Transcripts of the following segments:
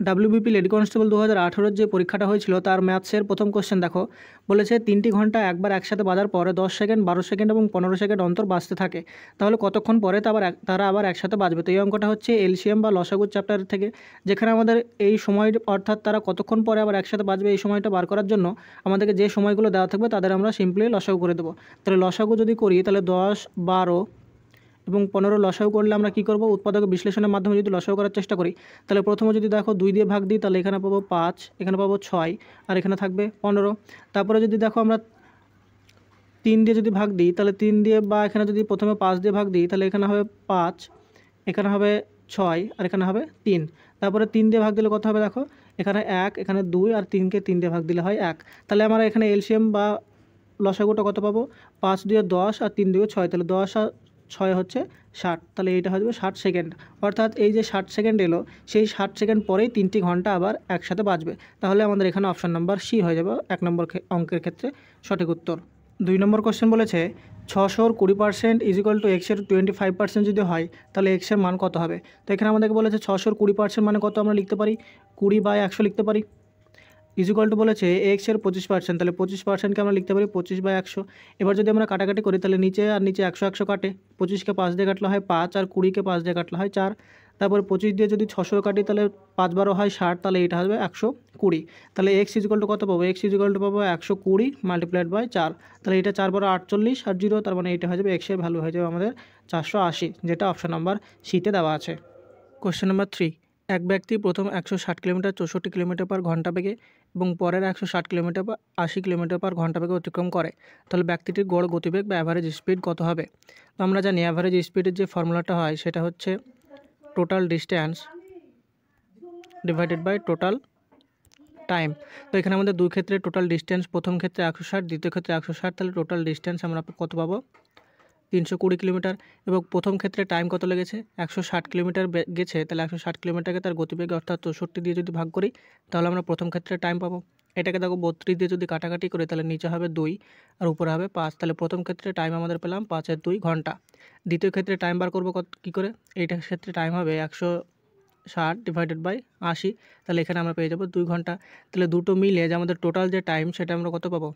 WBP lady constable 2018 যে পরীক্ষাটা হয়েছিল তার ম্যাথসের প্রথম কোশ্চেন দেখো, বলেছে 3টি ঘন্টা একবার একসাথে বাজার পরে 10 সেকেন্ড, 12 সেকেন্ড এবং 15 সেকেন্ড অন্তর বাজতে থাকে, তাহলে কতক্ষণ পরে তারা আবার একসাথে বাজবে। তো এই অঙ্কটা হচ্ছে এলসিএম বা লসাগুর চ্যাপ্টার থেকে, যেখানে আমাদের এই সময় অর্থাৎ তারা কতক্ষণ পরে আবার একসাথে বাজবে এই সময়টা বার করার জন্য আমাদেরকে যে সময়গুলো দেওয়া থাকবে তাদের আমরা সিম্পলি লসাগু করে দেবো। তাহলে লসাগু যদি করি তাহলে 10, 12 এবং 15 লসাগু করলে আমরা কী করব, উৎপাদক বিশ্লেষণের মাধ্যমে যদি লসাগু করার চেষ্টা করি তাহলে প্রথমে যদি দেখো 2 দিয়ে ভাগ দিই তাহলে এখানে পাবো 5, এখানে পাবো 6 আর এখানে থাকবে 15। তারপরে যদি দেখো আমরা 3 দিয়ে যদি ভাগ দিই তাহলে 3 দিয়ে, বা এখানে যদি প্রথমে 5 দিয়ে ভাগ দিই তাহলে এখানে হবে 5, এখানে হবে 6 আর এখানে হবে 3। তারপরে 3 দিয়ে ভাগ দিলে কত হবে দেখো, এখানে 1, এখানে 2 আর 3কে 3 দিয়ে ভাগ দিলে হয় 1। তাহলে আমরা এখানে এলসিএম বা লসাগুটা কত পাবো, 5 দিয়ে 10 আর 3 দিয়ে 6, তাহলে 10 আর 6 হচ্ছে 60, তাহলে এইটা হবে 60 সেকেন্ড। অর্থাৎ এই যে 60 সেকেন্ড এলো সেই 60 সেকেন্ড পরেই 3টি ঘন্টা আবার একসাথে বাজবে। তাহলে আমাদের এখানে অপশান নাম্বার সি হয়ে যাবে 1 নম্বর অঙ্কের ক্ষেত্রে সঠিক উত্তর। 2 নম্বর কোশ্চেন বলেছে 600-র 20% = এক্সের 25% যদি হয় তাহলে এক্সের মান কত হবে। তো এখানে আমাদেরকে বলেছে 600-র 20% মানে কত আমরা লিখতে পারি, 20/100 লিখতে পারি, বলেছে এক্সের 25%, তাহলে 25%কে আমরা লিখতে পারি 25/100। এবার যদি আমরা কাটাকাটি করি তাহলে নিচে আর নিচে 100 100 কাটে, 25কে 5 দিয়ে কাটলে হয় 5 আর 20কে 5 দিয়ে কাটলে হয় 4। তারপরে 25 দিয়ে যদি 600 কাটি তাহলে 5 12 হয় 60, তাহলে এটা হবে 120। তাহলে এক্স কত পাবো, এক্স পাবো 120 × 4, তাহলে এটা 4 12 48 আর 0, তার মানে এটা হয়ে যাবে এক্সের ভ্যালু হয়ে যাবে আমাদের 480, যেটা অপশন নাম্বার সিতে দেওয়া আছে। কোশ্চেন নাম্বার 3, এক ব্যক্তি প্রথম 160 কিলোমিটার 64 কিলোমিটার পার ঘন্টা বেগে এবং পরের 160 কিলোমিটার বা 80 কিলোমিটার পার ঘন্টা বেগে অতিক্রম করে, তাহলে ব্যক্তিটির গড় গতিবেগ বা অ্যাভারেজ স্পিড কত হবে। তো আমরা জানি অ্যাভারেজ স্পিডের যে ফর্মুলাটা হয় সেটা হচ্ছে total distance divided by total time. তো এখানে আমাদের দুই ক্ষেত্রে টোটাল ডিস্ট্যান্স, প্রথম ক্ষেত্রে 160, দ্বিতীয় ক্ষেত্রে 160, তাহলে টোটাল ডিস্ট্যান্স আমরা কত পাবো, 320 কিলোমিটার। এবং প্রথম ক্ষেত্রে টাইম কত লেগেছে, 160 কিলোমিটার গেছে, তাহলে 160 কিলোমিটারকে তার গতিবেগে অর্থাৎ 64 দিয়ে যদি ভাগ করি তাহলে আমরা প্রথম ক্ষেত্রে টাইম পাবো। এটাকে দেখো 32 দিয়ে যদি কাটাকাটি করি তাহলে নিচে হবে 2 আর উপরে হবে 5, তাহলে প্রথম ক্ষেত্রে টাইম আমাদের পেলাম 5/2 ঘন্টা। দ্বিতীয় ক্ষেত্রে টাইম বার করবো কী করে, এইটার ক্ষেত্রে টাইম হবে 160 ডিভাইডেড বাই 80, তাহলে এখানে আমরা পেয়ে যাবো 2 ঘন্টা। তাহলে দুটো মিলে যে আমাদের টোটাল যে টাইম সেটা আমরা কত পাবো,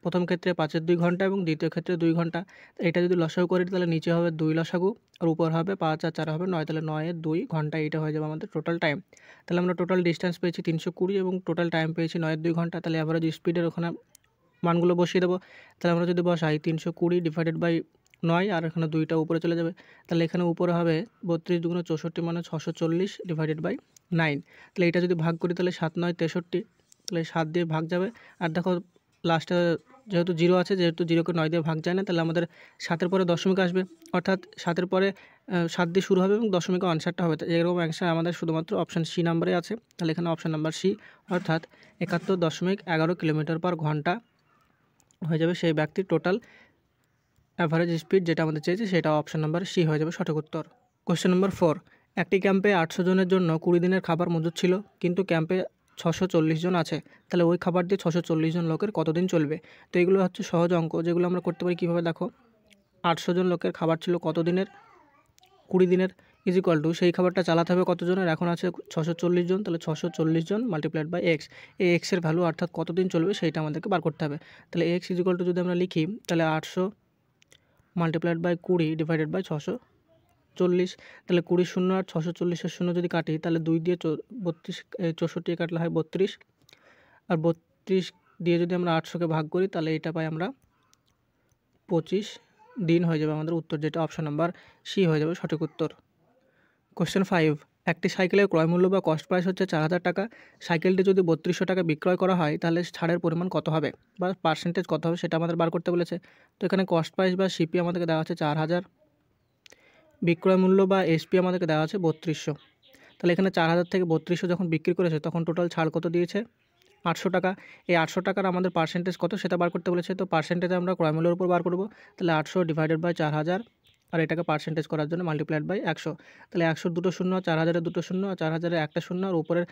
প্রথম ক্ষেত্রে 5/2 ঘন্টা এবং দ্বিতীয় ক্ষেত্রে 2 ঘন্টা। এটা যদি লসাগু করি তাহলে নিচে হবে 2 লসাগু আর উপর হবে 5 আর 4 হবে 9, তাহলে 9/2 ঘন্টা, এইটা হয়ে যাবে আমাদের টোটাল টাইম। তাহলে আমরা টোটাল ডিস্ট্যান্স পেয়েছি 320 এবং টোটাল টাইম পেয়েছি 9/2 ঘন্টা। তাহলে অ্যাভারেজ স্পিডের ওখানে মানগুলো বসিয়ে দেবো। তাহলে আমরা যদি বসাই 320 ডিভাইডেড বাই 9 আর এখানে 2টা উপরে চলে যাবে, তাহলে এখানে উপরে হবে 32 দুগুণে 64 মানে 640 ডিভাইডেড বাই 9। তাহলে এটা যদি ভাগ করি তাহলে 7 9 63, তাহলে 7 দিয়ে ভাগ যাবে। আর দেখো লাস্টে যেহেতু 0 আছে, যেহেতু 0কে 9 দিয়ে ভাগ যায় না, তাহলে আমাদের 7-এর পরে দশমিক আসবে, অর্থাৎ 7-এর পরে 7 দিয়ে শুরু হবে এবং দশমিকে আনসারটা হবে। এরকম অ্যান্সার আমাদের শুধুমাত্র অপশান সি নাম্বারে আছে, তাহলে এখানে অপশান নাম্বার সি অর্থাৎ 71.11 কিলোমিটার পার ঘন্টা হয়ে যাবে সেই ব্যক্তির টোটাল অ্যাভারেজ স্পিড, যেটা আমাদের চেয়েছে সেটা অপশান নাম্বার সি হয়ে যাবে সঠিক উত্তর। কোশ্চেন নম্বর 4, একটি ক্যাম্পে 800 জনের জন্য 20 দিনের খাবার মজুত ছিল, কিন্তু ক্যাম্পে 640 জন আছে, তাহলে ওই খাবার দিয়ে 640 জন লোকের কতদিন চলবে। তো এগুলো হচ্ছে সহজ অঙ্ক, যেগুলো আমরা করতে পারি কীভাবে, দেখো 800 জন লোকের খাবার ছিল কত দিনের, 20 দিনের, সেই খাবারটা চালাতে হবে কতজনের, এখন আছে 640 জন, তাহলে 640 জন মাল্টিপ্লাইড বাই এক্স, এই এক্সের ভ্যালু অর্থাৎ কতদিন চলবে সেইটা আমাদেরকে বার করতে হবে। তাহলে এক্স যদি আমরা লিখি তাহলে 800 মাল্টিপ্লাইড বাই 20 ডিভাইডেড বাই 640, তাহলে 20 শূন্য আর 640-এর শূন্য যদি কাটি তাহলে 2 দিয়ে 32 64 কাটলে হয় 32, আর 32 দিয়ে যদি আমরা 800কে ভাগ করি তাহলে এটা পাই আমরা 25 দিন হয়ে যাবে আমাদের উত্তর, যেটা অপশান নাম্বার সি হয়ে যাবে সঠিক উত্তর। কোশ্চেন 5, একটি সাইকেলের ক্রয়মূল্য বা কস্ট প্রাইস হচ্ছে 4000 টাকা, সাইকেলটি যদি 3200 টাকা বিক্রয় করা হয় তাহলে ছাড়ের পরিমাণ কত হবে বা পার্সেন্টেজ কত হবে সেটা আমাদের বার করতে বলেছে। তো এখানে কস্ট প্রাইস বা সিপি আমাদেরকে দেওয়া আছে 4000, বিক্রয় মূল্য বা এসপি আমাদেরকে দেওয়া আছে 3200। তাহলে এখানে 4000 থেকে 3200 যখন বিক্রি করেছে তখন টোটাল ছাড় কত দিয়েছে, 800 টাকা। এই 800 টাকার আমাদের পার্সেন্টেজ কত সেটা বার করতে বলেছে। তো পার্সেন্টেজ আমরা ক্রয়মূল্যের উপর বার করব, তাহলে 800 ডিভাইডেড বাই 4000 আর এটাকে পার্সেন্টেজ করার জন্য মাল্টিপ্লাইড বাই 100, তাহলে 100 দুটো শূন্য, 4000-এর দুটো শূন্য, 4000-এর একটা শূন্য আর উপরের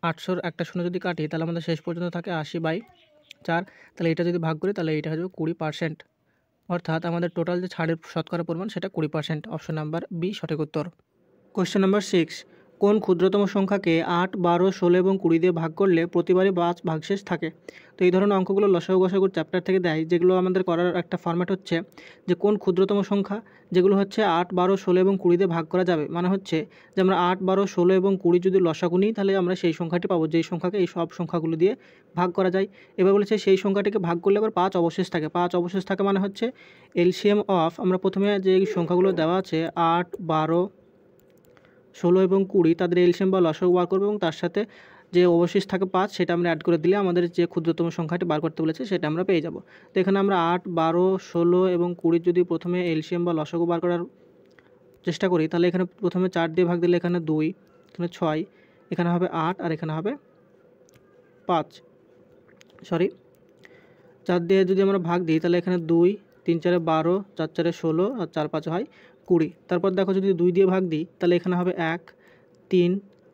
800-র একটা শূন্য যদি কাটি তাহলে আমাদের শেষ পর্যন্ত থাকে 80/4, তাহলে এটা যদি ভাগ করি তাহলে এটা হয়ে যাবে 20%, অর্থাৎ আমাদের টোটাল যে ছাড়ের শতকরা পরিমাণ সেটা 20%, অপশন নাম্বার বি সঠিক উত্তর। কোয়েশ্চেন নাম্বার 6, কোন ক্ষুদ্রতম সংখ্যাকে 8, 12, 16 এবং 20 দিয়ে ভাগ করলে প্রতিবারই 5 ভাগশেষ থাকে? তো এই ধরনের অঙ্কগুলো লসাগু গসাগুর চ্যাপ্টার থেকে দেয়, যেগুলো আমাদের করার একটা ফরম্যাট হচ্ছে যে কোন ক্ষুদ্রতম সংখ্যা, যেগুলো হচ্ছে 8, 12, 16 এবং 20 দিয়ে ভাগ করা যাবে। মানে হচ্ছে যে আমরা 8, 12, 16 এবং 20 যদি লসাগু নিই, তাহলে আমরা সেই সংখ্যাটি পাবো যেই সংখ্যাকে এই সব সংখ্যাগুলো দিয়ে ভাগ করা যায়। এবার বলেছে সেই সংখ্যাটিকে ভাগ করলে আবার 5 অবশেষ থাকে। 5 অবশেষ থাকে মানে হচ্ছে এলসিএম অফ, আমরা প্রথমে যে সংখ্যাগুলো দেওয়া আছে 8, 12, 16 এবং 20 তাদের এলসিএম বা লসাগু বার করবো এবং তার সাথে যে অবশেষ থাকে 5 সেটা আমরা অ্যাড করে দিলে আমাদের যে ক্ষুদ্রতম সংখ্যাটি বার করতে বলেছে সেটা আমরা পেয়ে যাব। তো এখানে আমরা 8, 12, 16 এবং 20 যদি প্রথমে এলসিএম বা লসাগু বার করার চেষ্টা করি, তাহলে এখানে প্রথমে 4 দিয়ে ভাগ দিলে এখানে 2, এখানে 6, এখানে হবে 8 আর এখানে হবে 5, 4 দিয়ে যদি আমরা ভাগ দিই তাহলে এখানে 2, 3 4 12, 4 4 16 আর 4 5 হয় 20। তারপর দেখো যদি 2 দিয়ে ভাগ দিই তাহলে এখানে হবে 1, 3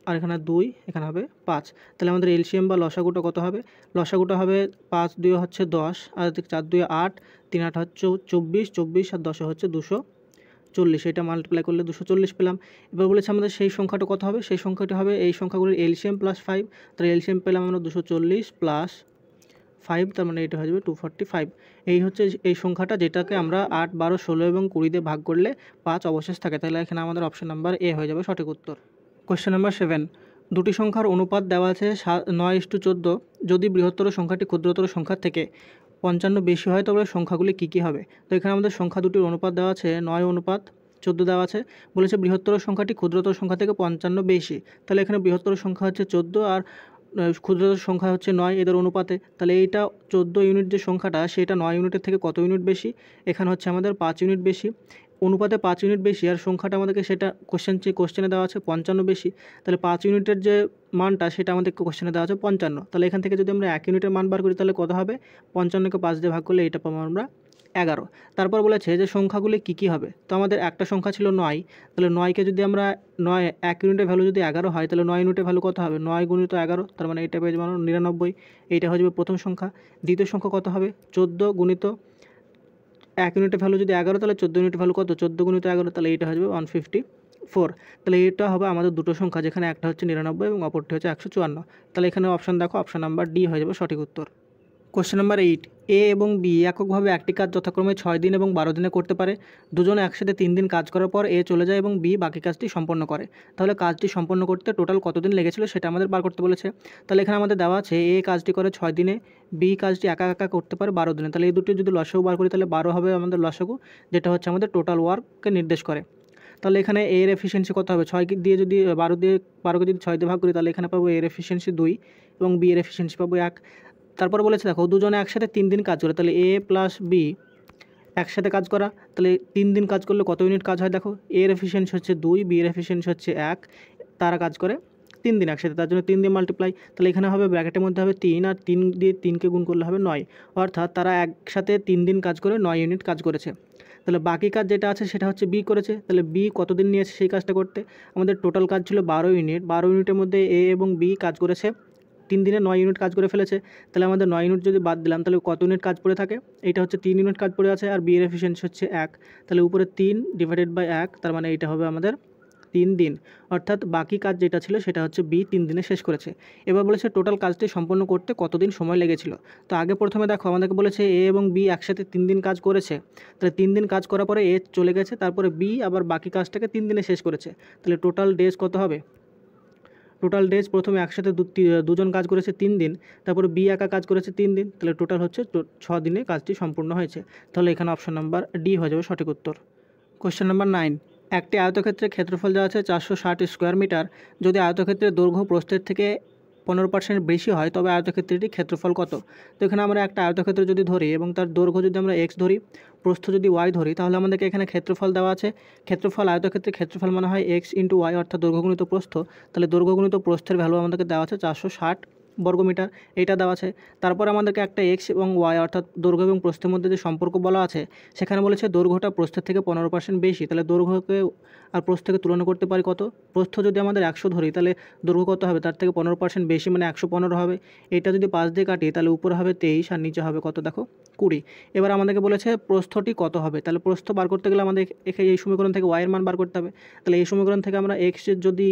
আর এখানে 2, এখানে হবে 5। তাহলে আমাদের এলসিএম বা লসাগুটা কত হবে? লসাগুটা হবে 5 2 হচ্ছে 10 আর 4 2 8, 3 8 হচ্ছে 24, 24 আর 10 হচ্ছে 240। এটা মাল্টিপ্লাই করলে 240 পেলাম। এবার বলেছে আমাদের সেই সংখ্যাটা কত হবে? সেই সংখ্যাটা হবে এই সংখ্যাগুলির এলসিএম প্লাস 5। তাহলে এলসিএম পেলাম আমরা 240 প্লাস 5, তার মানে এটা হয়ে যাবে 245। এই হচ্ছে এই সংখ্যাটা, যেটাকে আমরা 8, 12, 16 এবং 20 দিয়ে ভাগ করলে 5 অবশেষ থাকে। তাহলে এখানে আমাদের অপশন নাম্বার এ হয়ে যাবে সঠিক উত্তর। কোয়েশ্চেন নাম্বার 7, দুটি সংখ্যার অনুপাত দেওয়া আছে 9:14। যদি বৃহত্তর সংখ্যাটি ক্ষুদ্রতর সংখ্যার থেকে 55 বেশি হয় তবে সংখ্যাগুলি কী কী হবে? তো এখানে আমাদের সংখ্যা দুটির অনুপাত দেওয়া আছে 9:14 দেওয়া আছে। বলেছে বৃহত্তর সংখ্যাটি ক্ষুদ্রতর সংখ্যা থেকে 55 বেশি। তাহলে এখানে বৃহত্তর সংখ্যা হচ্ছে 14 আর ক্ষুদ্রতর সংখ্যা হচ্ছে 9, এদের অনুপাতে। তাহলে এইটা 14 ইউনিট যে সংখ্যাটা সেটা 9 ইউনিটের থেকে কত ইউনিট বেশি? এখানে হচ্ছে আমাদের 5 ইউনিট বেশি। অনুপাতে 5 ইউনিট বেশি আর সংখ্যাটা আমাদেরকে সেটা কোশ্চেনে দেওয়া আছে 55 বেশি। তাহলে 5 ইউনিটের যে মানটা সেটা আমাদেরকে কোশ্চেনে দেওয়া আছে 55। তাহলে এখান থেকে যদি আমরা 1 ইউনিটের মান বার করি তাহলে কত হবে? 55কে 5 দিয়ে ভাগ করলে এটা পাবো আমরা 11। তারপর বলেছে যে সংখ্যাগুলি কী কী হবে? তো আমাদের একটা সংখ্যা ছিল 9, তাহলে 9কে যদি আমরা 1 ইউনিটের ভ্যালু যদি 11 হয় তাহলে 9 ইউনিটের ভ্যালু কত হবে? 9 গুণিত 11, তার মানে এটা পেয়ে যাবো 99। এইটা হয়ে যাবে প্রথম সংখ্যা। দ্বিতীয় সংখ্যা কত হবে? 14 গুণিত 1 ইউনিটের ভ্যালু যদি 11, তাহলে 14 ইউনিটের ভ্যালু কত? 14 গুণিত 11, তাহলে এইটা হয়ে যাবে 154। তাহলে এটা হবে আমাদের দুটো সংখ্যা, যেখানে একটা হচ্ছে 99 এবং অপরটি হচ্ছে 154। তাহলে এখানে অপশান দেখো, অপশান নাম্বার ডি হয়ে যাবে সঠিক উত্তর। কোশ্চেন নাম্বার 8, এ এবং বি এককভাবে একটি কাজ যথাক্রমে 6 দিন এবং 12 দিনে করতে পারে। দুজনে একসাথে 3 দিন কাজ করার পর এ চলে যায় এবং বি বাকি কাজটি সম্পন্ন করে। তাহলে কাজটি সম্পন্ন করতে টোটাল কতদিন লেগেছিল সেটা আমাদের বার করতে বলেছে। তাহলে এখানে আমাদের দেওয়া আছে এ কাজটি করে 6 দিনে, বি কাজটি একা একা করতে পারে 12 দিনে। তাহলে এই দুটো যদি লসাগু বার করি তাহলে 12 হবে আমাদের লসাগু, যেটা হচ্ছে আমাদের টোটাল ওয়ার্ককে নির্দেশ করে। তাহলে এখানে এর এফিসিয়েন্সি কত হবে? 6 দিয়ে যদি 12কে যদি 6 দিয়ে ভাগ করি তাহলে এখানে পাবো এর এফিসিয়েন্সি 2 এবং বি এর এফিসিয়েন্সি পাবো 1। তারপর বলেছে দেখো দুজনে একসাথে 3 দিন কাজ করে, তাহলে এ প্লাস বি একসাথে কাজ করা, তাহলে 3 দিন কাজ করলে কত ইউনিট কাজ হয়? দেখো এর এফিসিয়েন্সি হচ্ছে 2, বি এর এফিসিয়েন্সি হচ্ছে 1, তারা কাজ করে 3 দিন একসাথে, তার জন্য 3 দিয়ে মাল্টিপ্লাই। তাহলে এখানে হবে ব্র্যাকেটের মধ্যে হবে 3 আর 3 দিয়ে 3কে গুণ করলে হবে 9, অর্থাৎ তারা একসাথে 3 দিন কাজ করে 9 ইউনিট কাজ করেছে। তাহলে বাকি কাজ যেটা আছে সেটা হচ্ছে বি করেছে। তাহলে বি কতদিন নিয়েছে সেই কাজটা করতে? আমাদের টোটাল কাজ ছিল 12 ইউনিট। 12 ইউনিটের মধ্যে এ এবং বি কাজ করেছে 3 দিনে 9 ইউনিট কাজ করে ফেলেছে। তাহলে আমাদের 9 ইউনিট যদি বাদ দিলাম তাহলে কত ইউনিট কাজ পড়ে থাকে? এইটা হচ্ছে 3 ইউনিট কাজ পড়ে আছে আর বি এর এফিসিয়েন্সি হচ্ছে 1। তাহলে উপরে 3 ডিভাইডেড বাই 1, তার মানে এইটা হবে আমাদের 3 দিন, অর্থাৎ বাকি কাজ যেটা ছিল সেটা হচ্ছে বি 3 দিনে শেষ করেছে। এবার বলেছে টোটাল কাজটি সম্পন্ন করতে কতদিন সময় লেগেছিল। তো আগে প্রথমে দেখো আমাদেরকে বলেছে এ এবং বি একসাথে 3 দিন কাজ করেছে। তাহলে 3 দিন কাজ করার পরে এ চলে গেছে, তারপরে বি আবার বাকি কাজটাকে 3 দিনে শেষ করেছে। তাহলে টোটাল ডেজ কত হবে? টোটাল ডেজ প্রথমে একসাথে দুজন কাজ করেছে 3 দিন, তারপরে বি একা কাজ করেছে 3 দিন, তাহলে টোটাল হচ্ছে 6 দিনে কাজটি সম্পূর্ণ হয়েছে। তাহলে এখানে অপশন নাম্বার ডি হয়ে যাবে সঠিক উত্তর। কোয়েশ্চেন নাম্বার 9, একটি আয়তক্ষেত্রের ক্ষেত্রফল দেওয়া আছে 460 স্কোয়ার মিটার। যদি আয়তক্ষেত্রের দৈর্ঘ্য প্রস্থের থেকে 15% বেশি হয় তবে আয়তক্ষেত্রটির ক্ষেত্রফল কত? তো এখানে আমরা একটা আয়তক্ষেত্র যদি ধরি এবং তার দৈর্ঘ্য যদি আমরা এক্স ধরি, প্রস্থ যদি ওয়াই ধরি, তাহলে আমাদেরকে এখানে ক্ষেত্রফল দেওয়া আছে। ক্ষেত্রফল আয়তক্ষেত্রের ক্ষেত্রফল মানে হয় এক্স ইন্টু ওয়াই, অর্থাৎ দৈর্ঘ্য গুণিত প্রস্থ। তাহলে দৈর্ঘ্য গুণিত প্রস্থের ভ্যালু আমাদেরকে দেওয়া আছে 460 বর্গমিটার, এইটা দেওয়া আছে। তারপর আমাদেরকে একটা এক্স এবং ওয়াই অর্থাৎ দৈর্ঘ্য এবং প্রস্থের মধ্যে যে সম্পর্ক বলা আছে সেখানে বলেছে দৈর্ঘ্যটা প্রস্থের থেকে 15% বেশি। তাহলে দৈর্ঘ্যকে আর প্রস্থকে তুলনা করতে পারি কত? প্রস্থ যদি আমাদের 100 ধরি তাহলে দৈর্ঘ্য কত হবে? তার থেকে 15% বেশি মানে 115 হবে। এটা যদি 5 দিয়ে কাটি তাহলে উপরে হবে 23 আর নিচে হবে কত? দেখো 20। এবার আমাদেরকে বলেছে প্রস্থটি কত হবে, তাহলে প্রস্থ বার করতে গেলে আমাদের এখানে এই সমীকরণ থেকে ওয়াইয়ের মান বার করতে হবে। তাহলে এই সমীকরণ থেকে আমরা এক্স যদি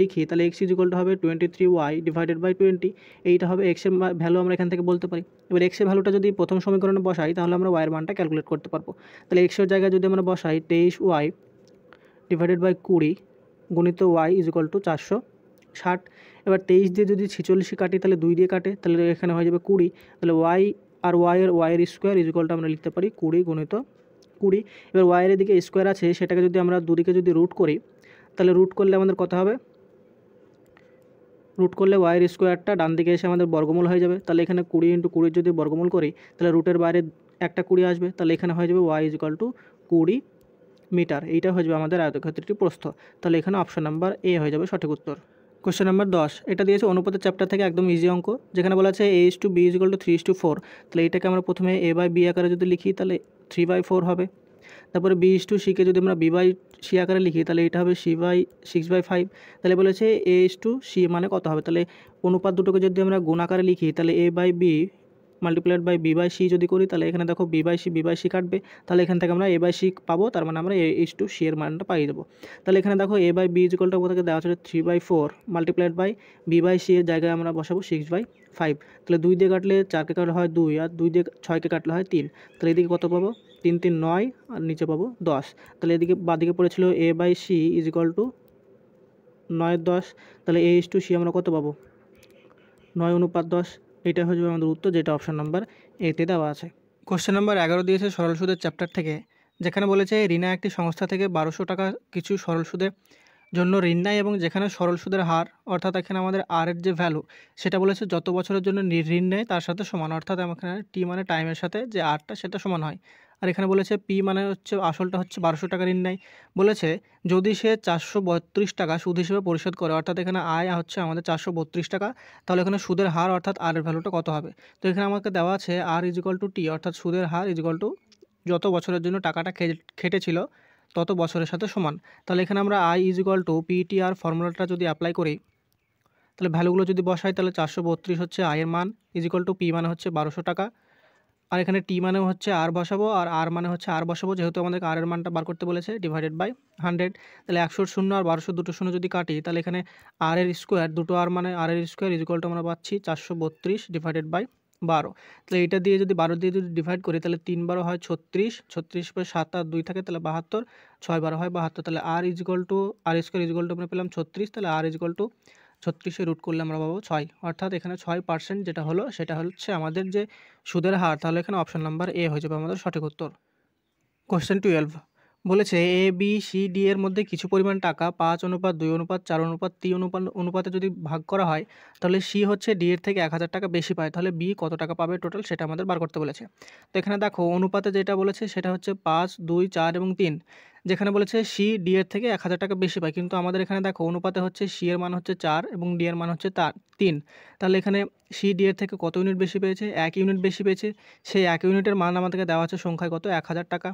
লিখি তাহলে এক্স ইকুয়াল টু হবে 23y ডিভাইডেড বাই 20। এইটা হবে এক্সের ভ্যালু আমরা এখান থেকে বলতে পারি। এবার এক্সের ভ্যালুটা যদি প্রথম সমীকরণে বসাই তাহলে আমরা ওয়াইয়ের মানটা ক্যালকুলেট করতে পারবো। তাহলে এক্সের জায়গায় যদি আমরা বসাই 23y ডিভাইডেড বাই 20 গুণিত ওয়াই ইজ ইকুয়াল টু 460। এবার 23 দিয়ে যদি 46 কাটি তাহলে 2 দিয়ে কাটে, তাহলে এখানে হয়ে যাবে 20। তাহলে ওয়াই আর ওয়াইয়ের স্কোয়ার ইজ ইকুয়াল টু আমরা লিখতে পারি 20 গুণিত 20। এবার ওয়াইয়ের এদিকে স্কোয়ার আছে, সেটাকে যদি আমরা দুদিকে যদি রুট করি তাহলে রুট করলে আমাদের কত হবে, রুট করলে ওয়াইয়ের স্কোয়ারটা ডান দিকে এসে আমাদের বর্গমূল হয়ে যাবে। তাহলে এখানে 20 × 20 যদি বর্গমূল করি তাহলে রুটের বাইরে একটা 20 আসবে, তাহলে এখানে হয়ে যাবে Y is equal to 20 metre. এইটা হয়ে যাবে আমাদের আয়তক্ষেত্রটির প্রস্থ। তাহলে এখানে অপশন নাম্বার এ হয়ে যাবে সঠিক উত্তর। কোশ্চেন নাম্বার 10, এটা দিয়েছে অনুপাতের চ্যাপ্টার থেকে, একদম ইজি অঙ্ক, যেখানে বলা আছে a/b = 3:4। তাহলে এটাকে আমরা প্রথমে a/b আকারে যদি লিখি তাহলে 3/4 হবে। তারপরে b/c-কে যদি আমরা b/c আকারে লিখি তাহলে এটা হবে c/6/5। তাহলে বলেছে a/c মানে কত হবে, তাহলে অনুপাত দুটোকে যদি আমরা গুণ আকারে লিখি তাহলে a/b মাল্টিপ্লাইড বাই b/c যদি করি তাহলে এখানে দেখো b/c কাটবে, তাহলে এখান থেকে আমরা a/c পাবো, তার মানে আমরা a/c এর মানটা পাই যাবো। তাহলে এখানে দেখো a/b = কোথাকে দেওয়া আছে 3/4 মাল্টিপ্লাইড বাই b/c এর জায়গায় আমরা বসাবো 6/5। তাহলে 2 দিয়ে কাটলে 4কে কাটলে হয় 2, আর 2 দিয়ে 6কে কাটলে হয় 3। তাহলে এদিকে কত পাবো, 3 3 9 আর নিচে পাবো 10। তাহলে এদিকে বাদিকে পড়েছিল a/c = 9/10। তাহলে a/c আমরা কত পাবো, 9:10। এটা হয়ে যাবে আমাদের উত্তর, যেটা অপশন নাম্বার এতে দেওয়া আছে। কোশ্চেন নাম্বার 11 দিয়েছে সরল সুদের চ্যাপ্টার থেকে, যেখানে বলেছে রিনা একটি সংস্থা থেকে 1200 টাকা কিছু সরল সুদের জন্য ঋণ নেয় এবং যেখানে সরল সুদের হার, অর্থাৎ এখানে আমাদের আর এর যে ভ্যালু সেটা বলেছে যত বছরের জন্য ঋণ নেয় তার সাথে সমান, অর্থাৎ এখানে টি মানে টাইমের সাথে যে আরটা সেটা সমান হয়। আর এখানে বলেছে পি মানে হচ্ছে আসলটা হচ্ছে 1200 টাকা ঋণ নেয়, বলেছে যদি সে 432 টাকা সুদ হিসেবে পরিশোধ করে, অর্থাৎ এখানে আয় হচ্ছে আমাদের 432 টাকা, তাহলে এখানে সুদের হার অর্থাৎ আর এর ভ্যালুটা কত হবে। তো এখানে আমাকে দেওয়া আছে আর = টি, অর্থাৎ সুদের হার = যত বছরের জন্য টাকাটা খেটেছিল তত বছরের সাথে সমান। তাহলে এখানে আমরা আই = PTR ফর্মুলাটা যদি অ্যাপ্লাই করি তাহলে ভ্যালুগুলো যদি বসাই তাহলে 432 হচ্ছে আয়ের মান, পি মানে হচ্ছে 1200 টাকা, আর এখানে টি মানে হচ্ছে আর বসাবো, আর আর মানে হচ্ছে আর বসাবো, যেহেতু আমাদেরকে আর এর মানটা বার করতে বলেছে, ডিভাইডেড বাই 100। তাহলে 100 শূন্য আর 1200 দুটো শূন্য যদি কাটি তাহলে এখানে আর এর স্কোয়ার, দুটো আর মানে আর এর স্কোয়ার = আমরা পাচ্ছি 432 ডিভাইডেড বাই 12। তাহলে এটা দিয়ে যদি 12 দিয়ে যদি ডিভাইড করি তাহলে 3 12 হয় 36, 36 পর 7 আর 2 থাকে তাহলে 72, 6 12 হয় 72। তাহলে আর স্কোয়ার আমরা পেলাম 36, তাহলে আর 36 রুট করলে আমরা পাবো 6, অর্থাৎ এখানে 6% যেটা হলো সেটা হচ্ছে আমাদের যে সুদের হার। তাহলে এখানে অপশন নাম্বার এ হয়ে যাবে আমাদের সঠিক উত্তর। কোশ্চেন 12 বলেছে ABCD এর মধ্যে কিছু পরিমাণ টাকা 5:2:4:3 অনুপাতে যদি ভাগ করা হয় তাহলে সি হচ্ছে ডি এর থেকে 1000 টাকা বেশি পায়, তাহলে বি কত টাকা পাবে টোটাল সেটা আমাদের বার করতে বলেছে। তো এখানে দেখো অনুপাতে যেটা বলেছে সেটা হচ্ছে 5 2 4 এবং 3, যেখানে বলেছে সি ডি এর থেকে 1000 টাকা বেশি পায়, কিন্তু আমাদের এখানে দেখো অনুপাতে হচ্ছে সি এর মান হচ্ছে 4 এবং ডি এর মান হচ্ছে 3। তাহলে এখানে সি ডি এর থেকে কত ইউনিট বেশি পেয়েছে, 1 ইউনিট বেশি পেয়েছে। সেই 1 ইউনিটের মান আমাদেরকে দেওয়া আছে সংখ্যায় কত, 1000 টাকা।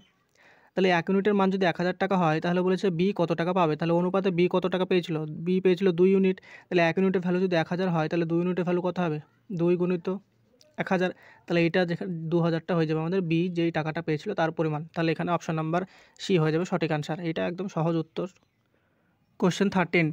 তাহলে 1 ইউনিটের মান যদি 1000 টাকা হয় তাহলে বলেছে বি কত টাকা পাবে, তাহলে অনুপাতে বি কত টাকা পেয়েছিল, বি পেয়েছিল 2 ইউনিট। তাহলে 1 ইউনিটের ভ্যালু যদি 1000 হয় তাহলে 2 ইউনিটের ভ্যালু কত হবে, 2 গুণিত 1000। তাহলে এটা যেখানে 2000টা হয়ে যাবে আমাদের বি যেই টাকাটা পেয়েছিল তার পরিমাণ। তাহলে এখানে অপশন নাম্বার সি হয়ে যাবে সঠিক আনসার, এটা একদম সহজ উত্তর। কোশ্চেন 13,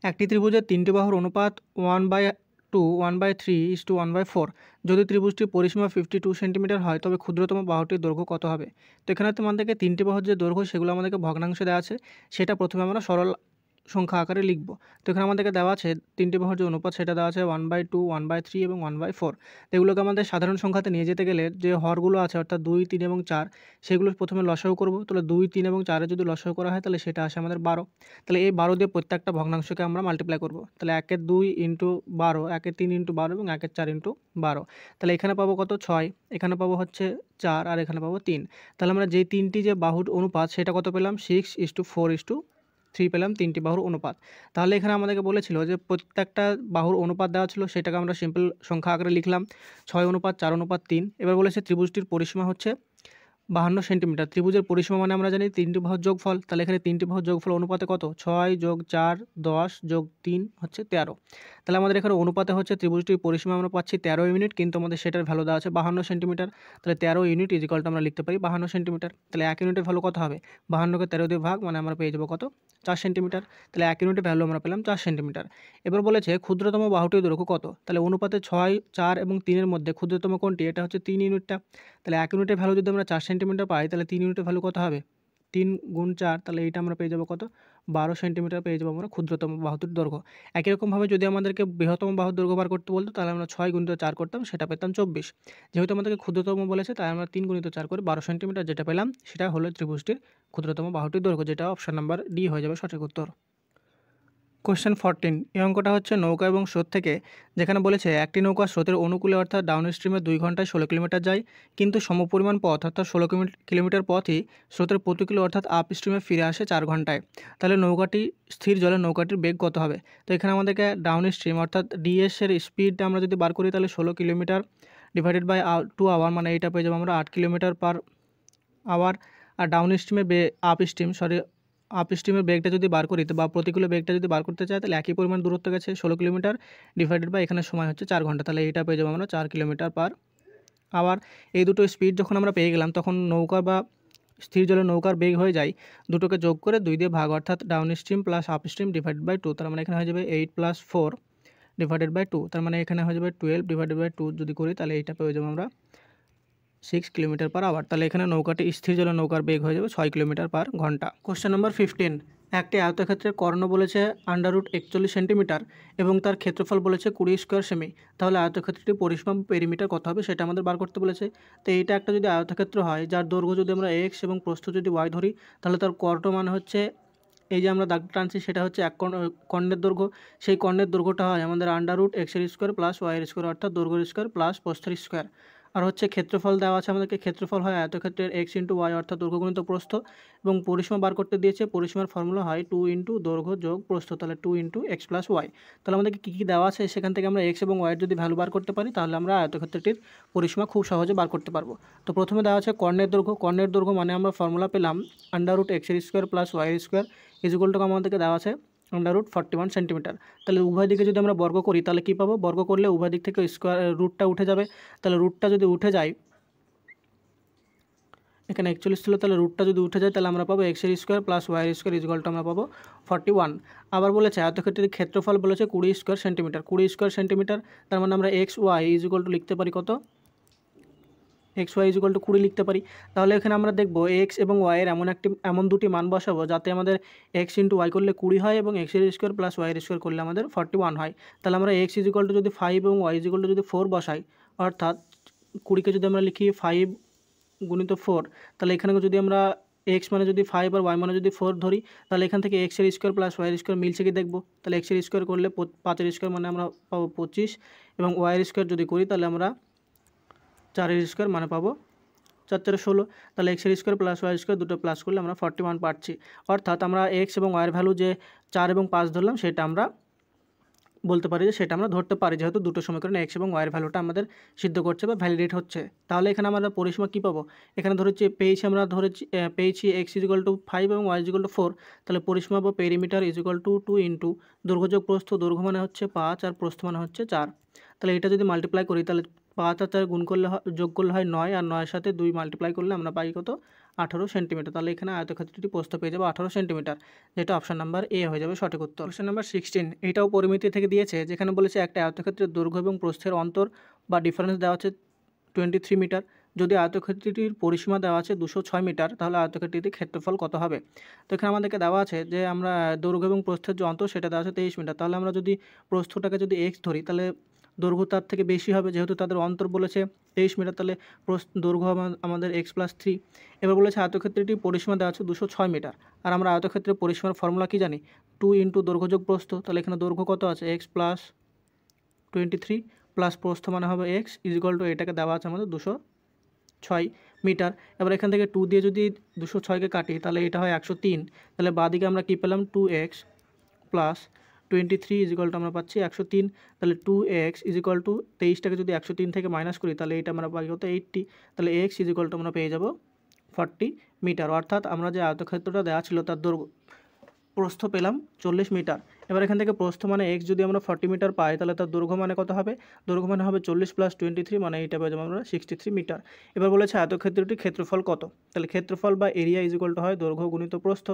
একটি ত্রিভুজের 3টি বাহুর অনুপাত 1/2 1/3:1/4। যদি ত্রিভুজটির পরিসীমা 52 সেন্টিমিটার হয় তবে ক্ষুদ্রতম বাহুটির দৈর্ঘ্য কত হবে। তো এখানে তোমাদেরকে 3টি বাহুর যে দৈর্ঘ্য সেগুলো আমাদেরকে ভগ্নাংশে দেওয়া আছে, সেটা প্রথমে আমরা সরল সংখ্যা আকারে লিখব। তো এখানে আমাদেরকে দেওয়া আছে 3টি বাহুর যে অনুপাত সেটা দেওয়া আছে 1/2 1/3 এবং 1/4। তো এগুলোকে আমাদের সাধারণ সংখ্যাতে নিয়ে যেতে গেলে যে হরগুলো আছে অর্থাৎ 2 3 এবং 4 সেগুলো প্রথমে লসাগু করব। তাহলে 2 3 এবং 4 যদি লসাগু করা হয় তাহলে সেটা আসে আমাদের 12। তাহলে এই 12 দিয়ে প্রত্যেকটা ভগ্নাংশকে আমরা মাল্টিপ্লাই করব। তাহলে 1 2 × 12, 1 3 × 12 এবং 1 4 × 12। তাহলে এখানে পাবো কত 6, এখানে পাবো হচ্ছে 4 আর এখানে পাবো 3। তাহলে আমরা যেই 3টি যে বাহুর অনুপাত সেটা কত পেলাম, 6:4:3 পেলাম 3টি বাহুর অনুপাত। তাহলে এখানে আমাদেরকে বলেছিল যে প্রত্যেকটা বাহুর অনুপাত দেওয়া ছিল, সেটাকে আমরা সিম্পল সংখ্যা আকারে লিখলাম 6:4:3। এবার বলেছে ত্রিভুজটির পরিসীমা হচ্ছে 52 সেন্টিমিটার। ত্রিভুজের পরিসীমা মানে আমরা জানি 3টি বাহুর যোগফল। তাহলে এখানে 3টি বাহুর যোগফল অনুপাতে কত? 6 + 4 10 + 3 হচ্ছে 13। তাহলে আমাদের এখানে অনুপাতে হচ্ছে ত্রিভুজটির পরিসীমা আমরা পাচ্ছি 13 ইউনিট, কিন্তু আমাদের সেটার ভ্যালু দেওয়া আছে 52 সেন্টিমিটার। তাহলে 13 ইউনিট আমরা লিখতে পারি 52 সেন্টিমিটার। তাহলে 1 ইউনিটের ভ্যালু কত হবে? 52কে 13 দিয়ে ভাগ, মানে আমরা পেয়ে যাবো কত? 4 সেন্টিমিটার। তাহলে 1 ইউনিটের ভ্যালু আমরা পেলাম 4 সেন্টিমিটার। এবার বলেছে ক্ষুদ্রতম বাহুটির দৈর্ঘ্য কত? তাহলে অনুপাতে 6, 4 এবং 3 এর মধ্যে ক্ষুদ্রতম কোনটি? এটা হচ্ছে 3 ইউনিটটা। তাহলে 1 ইউনিটের ভ্যালু যদি আমরা 4 সেন্টিমিটার পাই, তাহলে 3 ইউনিটের ভ্যালু কত হবে? 3 × 4, তাহলে এইটা আমরা পেয়ে যাবো কত? 12 সেন্টিমিটার পেয়ে যাবো আমরা ক্ষুদ্রতম বাহুটির দৈর্ঘ্য। একই রকমভাবে যদি আমাদেরকে বৃহত্তম বাহুর দৈর্ঘ্য বার করতে বলতো, তাহলে আমরা 6 × 4 করতাম, সেটা পেতাম 24। যেহেতু আমাদেরকে ক্ষুদ্রতম বলেছে, তাই আমরা 3 × 4 করে 12 সেন্টিমিটার যেটা পেলাম, সেটা হলো ত্রিভুজটির ক্ষুদ্রতম বাহুটির দৈর্ঘ্য, যেটা অপশন নাম্বার ডি হয়ে যাবে সঠিক উত্তর। কোশ্চেন 14, এই অঙ্কটা হচ্ছে নৌকা এবং স্রোত থেকে, যেখানে বলেছে একটি নৌকা স্রোতের অনুকূলে অর্থাৎ ডাউন স্ট্রিমে 2 ঘন্টায় 16 কিলোমিটার যায়, কিন্তু সমপরিমাণ পথ অর্থাৎ 16 কিলোমিটার পথই স্রোতের প্রতিকূলে অর্থাৎ আপ স্ট্রিমে ফিরে আসে 4 ঘন্টায়। তাহলে নৌকাটি স্থির জলে নৌকাটির বেগ কত হবে? তো এখানে আমাদেরকে ডাউন স্ট্রিম অর্থাৎ ডিএস এর স্পিড আমরা যদি বার করি, তাহলে 16 কিলোমিটার ডিভাইডেড বাই 2 আওয়ার, মানে এইটা পেয়ে যাবো আমরা 8 কিলোমিটার পার আওয়ার। আর ডাউন স্ট্রিমের আপ স্ট্রিমের বেগটা যদি বার করি বা প্রতিকূলে বেগটা যদি বার করতে চাই, তাহলে একই পরিমাণ দূরত্ব গেছে 16 কিলোমিটার ডিভাইডেড বাই এখানে সময় হচ্ছে 4 ঘন্টা, তাহলে এইটা পেয়ে যাবো আমরা 4 কিলোমিটার পার আওয়ার। এই দুটো স্পিড যখন আমরা পেয়ে গেলাম, তখন নৌকা বা স্থির জলে নৌকার বেগ হয়ে যায় দুটোকে যোগ করে 2 দিয়ে ভাগ, অর্থাৎ downstream plus upstream divided by 2, তার মানে এখানে হয়ে যাবে 8 + 4 ডিভাইডেড বাই 2, তার মানে এখানে হয়ে যাবে 12 ডিভাইডেড বাই 2 যদি করি, তাহলে এইটা পেয়ে যাবো আমরা 6 কিলোমিটার পার আওয়ার। তাহলে এখানে নৌকাটি স্থির জলে নৌকার বেগ হয়ে যাবে 6 কিলোমিটার পার ঘন্টা। কোশ্চেন নাম্বার 15, একটি আয়তক্ষেত্রের কর্ণ বলেছে √41 সেন্টিমিটার এবং তার ক্ষেত্রফল বলেছে 20 স্কোয়ার সেমি। তাহলে আয়তক্ষেত্রটির পরিসীমা পেরিমিটার কত হবে সেটা আমাদের বার করতে বলেছে। তো এইটা একটা যদি আয়তক্ষেত্র হয়, যার দৈর্ঘ্য যদি আমরা এক্স এবং প্রস্থ যদি ওয়াই ধরি, তাহলে তার কর্ণ মানে হচ্ছে, এই যে আমরা দাগটা টানছি সেটা হচ্ছে এক কর্ণের দৈর্ঘ্য। সেই কর্ণের দৈর্ঘ্যটা হয় আমাদের √x² প্লাস y² অর্থাৎ দৈর্ঘ্যের স্কোয়ার প্লাস প্রস্থের স্কোয়ার। আর হচ্ছে ক্ষেত্রফল দেওয়া আছে আমাদেরকে, ক্ষেত্রফল হয় আয়তক্ষেত্রের x × y অর্থাৎ দৈর্ঘ্য গুণিত প্রস্থ, এবং পরিসীমা বার করতে দিয়েছে, পরিসীমার ফর্মুলা হয় 2 × দৈর্ঘ্য যোগ প্রস্থ, তাহলে 2 × x + y। তাহলে আমাদেরকে কী কী দেওয়া আছে সেখান থেকে আমরা x এবং y এর যদি ভ্যালু বার করতে পারি, তাহলে আমরা আয়তক্ষেত্রটির পরিসীমা খুব সহজে বার করতে পারবো। তো প্রথমে দেওয়া আছে কর্ণের দৈর্ঘ্য। কর্ণের দৈর্ঘ্য মানে আমরা ফর্মুলা পেলাম √x² plus y² equal to আমাদেরকে দেওয়া আছে √41 সেন্টিমিটার। তাহলে উভয় দিকে যদি আমরা বর্গ করি, তাহলে কী পাবো? বর্গ করলে উভয় দিক থেকে রুটটা উঠে যাবে। তাহলে রুটটা যদি উঠে যায়, এখানে 41 ছিল, তাহলে রুটটা যদি উঠে যায়, তাহলে আমরা পাবো x² plus y² equal to আমরা পাবো 41। আবার বলেছে আয়তক্ষেত্রের ক্ষেত্রফল বলেছে 20 স্কোয়ার সেন্টিমিটার। 20 স্কোয়ার সেন্টিমিটার, তার মানে আমরা xy ইকুয়াল টু লিখতে পারি কত? xy ইকুয়াল টু 20 লিখতে পারি। তাহলে এখানে আমরা দেখব x এবং y এর এমন দুটি মান বসাবো যাতে আমাদের x × y করলে 20 হয় এবং x² প্লাস y² করলে আমাদের 41 হয়। তাহলে আমরা x ইকুয়াল টু যদি 5 এবং y ইকুয়াল টু যদি 4 বসাই, অর্থাৎ 20কে যদি আমরা লিখি 5 × 4, তাহলে এখানে যদি আমরা x মানে যদি 5 আর y মানে যদি 4 ধরি, তাহলে এখান থেকে x² প্লাস y² মিলছে কি দেখব। তাহলে x² করলে 5 মানে আমরা পাবো 25, এবং y² যদি করি, তাহলে আমরা 4 মানে পাবো 4 × 16। তাহলে x² প্লাস y² দুটো প্লাস করলে আমরা 41 পাচ্ছি। অর্থাৎ আমরা x এবং y এর ভ্যালু যে 4 এবং 5 ধরলাম, সেটা আমরা বলতে পারি যে সেটা আমরা ধরতে পারি, যেহেতু দুটো সমীকরণে x এবং y এর ভ্যালুটা আমাদের সিদ্ধ করছে বা ভ্যালিডেট হচ্ছে। তাহলে এখানে আমরা পরিসীমা কী পাবো? এখানে পেয়েছি x ইকুয়াল টু 5 এবং y ইকুয়াল টু 4। তাহলে পরিসীমা পাবো পেরিমিটার ইকুয়াল টু 2 × দৈর্ঘ্য যোগ প্রস্থ। দৈর্ঘ্য মানে হচ্ছে 5 আর প্রস্থ মানে হচ্ছে 4। তাহলে এটা যদি মাল্টিপ্লাই করি, তাহলে 5 আর 4 গুণ করলে যোগ করলে হয় 9, আর 9 সাথে 2 মাল্টিপ্লাই করলে আমরা পাই কত? 18 সেন্টিমিটার। তাহলে এখানে আয়তক্ষেত্রটি প্রস্থ পেয়ে যাবে 18 সেন্টিমিটার, যেটা অপশন নাম্বার এ হয়ে যাবে সঠিক উত্তর। কোশ্চেন নাম্বার 16, এটাও পরিমিতি থেকে দিয়েছে, যেখানে বলেছে একটা আয়তক্ষেত্রের দৈর্ঘ্য এবং প্রস্থের অন্তর বা ডিফারেন্স দেওয়া আছে 23 মিটার। যদি আয়তক্ষেত্রটির পরিসীমা দেওয়া আছে 206 মিটার, তাহলে আয়তক্ষেত্রটির ক্ষেত্রফল কত হবে? তো এখানে আমাদেরকে দেওয়া আছে যে আমরা দৈর্ঘ্য এবং প্রস্থের যে অন্তর সেটা দেওয়া আছে 23 মিটার। তাহলে আমরা যদি প্রস্থটাকে যদি x ধরি, তাহলে দৈর্ঘ্য তার থেকে বেশি হবে, যেহেতু তাদের অন্তর বলেছে 23 মিটার, তাহলে দৈর্ঘ্য আমাদের x + 3। এবার বলেছে আয়তক্ষেত্রটির পরিসীমা দেওয়া আছে 206 মিটার, আর আমরা আয়তক্ষেত্রের পরিসীমার ফর্মুলা কি জানি? 2 × দৈর্ঘ্য যোগ প্রস্থ। তাহলে এখানে দৈর্ঘ্য কত আছে? x + 23 প্লাস প্রস্থ মানে হবে x ইকুয়াল টু, এটাকে দেওয়া আছে আমাদের 206 মিটার। এবার এখান থেকে 2 দিয়ে যদি 206কে কাটি, তাহলে এটা হয় 103। তাহলে বাঁদিকে আমরা কী পেলাম? 2x প্লাস 23 ইকুয়াল টু আমরা পাচ্ছি 103। তাহলে 2x ইকুয়াল টু 23টাকে যদি 103 থেকে মাইনাস করি, তাহলে এটা আমরা পাই কত? 80। তাহলে x ইকুয়াল টু আমরা পেয়ে যাব 40 মিটার, অর্থাৎ আমরা যে আয়তক্ষেত্রটা দেওয়া ছিল তার প্রস্থ পেলাম 40 মিটার। এবার এখান থেকে প্রস্থ মানে এক্স যদি আমরা 40 মিটার পাই, তাহলে তার দৈর্ঘ্য মানে কত হবে? দৈর্ঘ্য মানে হবে 40 + 23, মানে এইটা পেয়ে যাবো আমরা 63 মিটার। এবার বলেছে আয়তক্ষেত্রটির ক্ষেত্রফল কত? তাহলে ক্ষেত্রফল বা এরিয়া ইজ ইকুয়াল টু হয় দৈর্ঘ্য গুণিত প্রস্থ।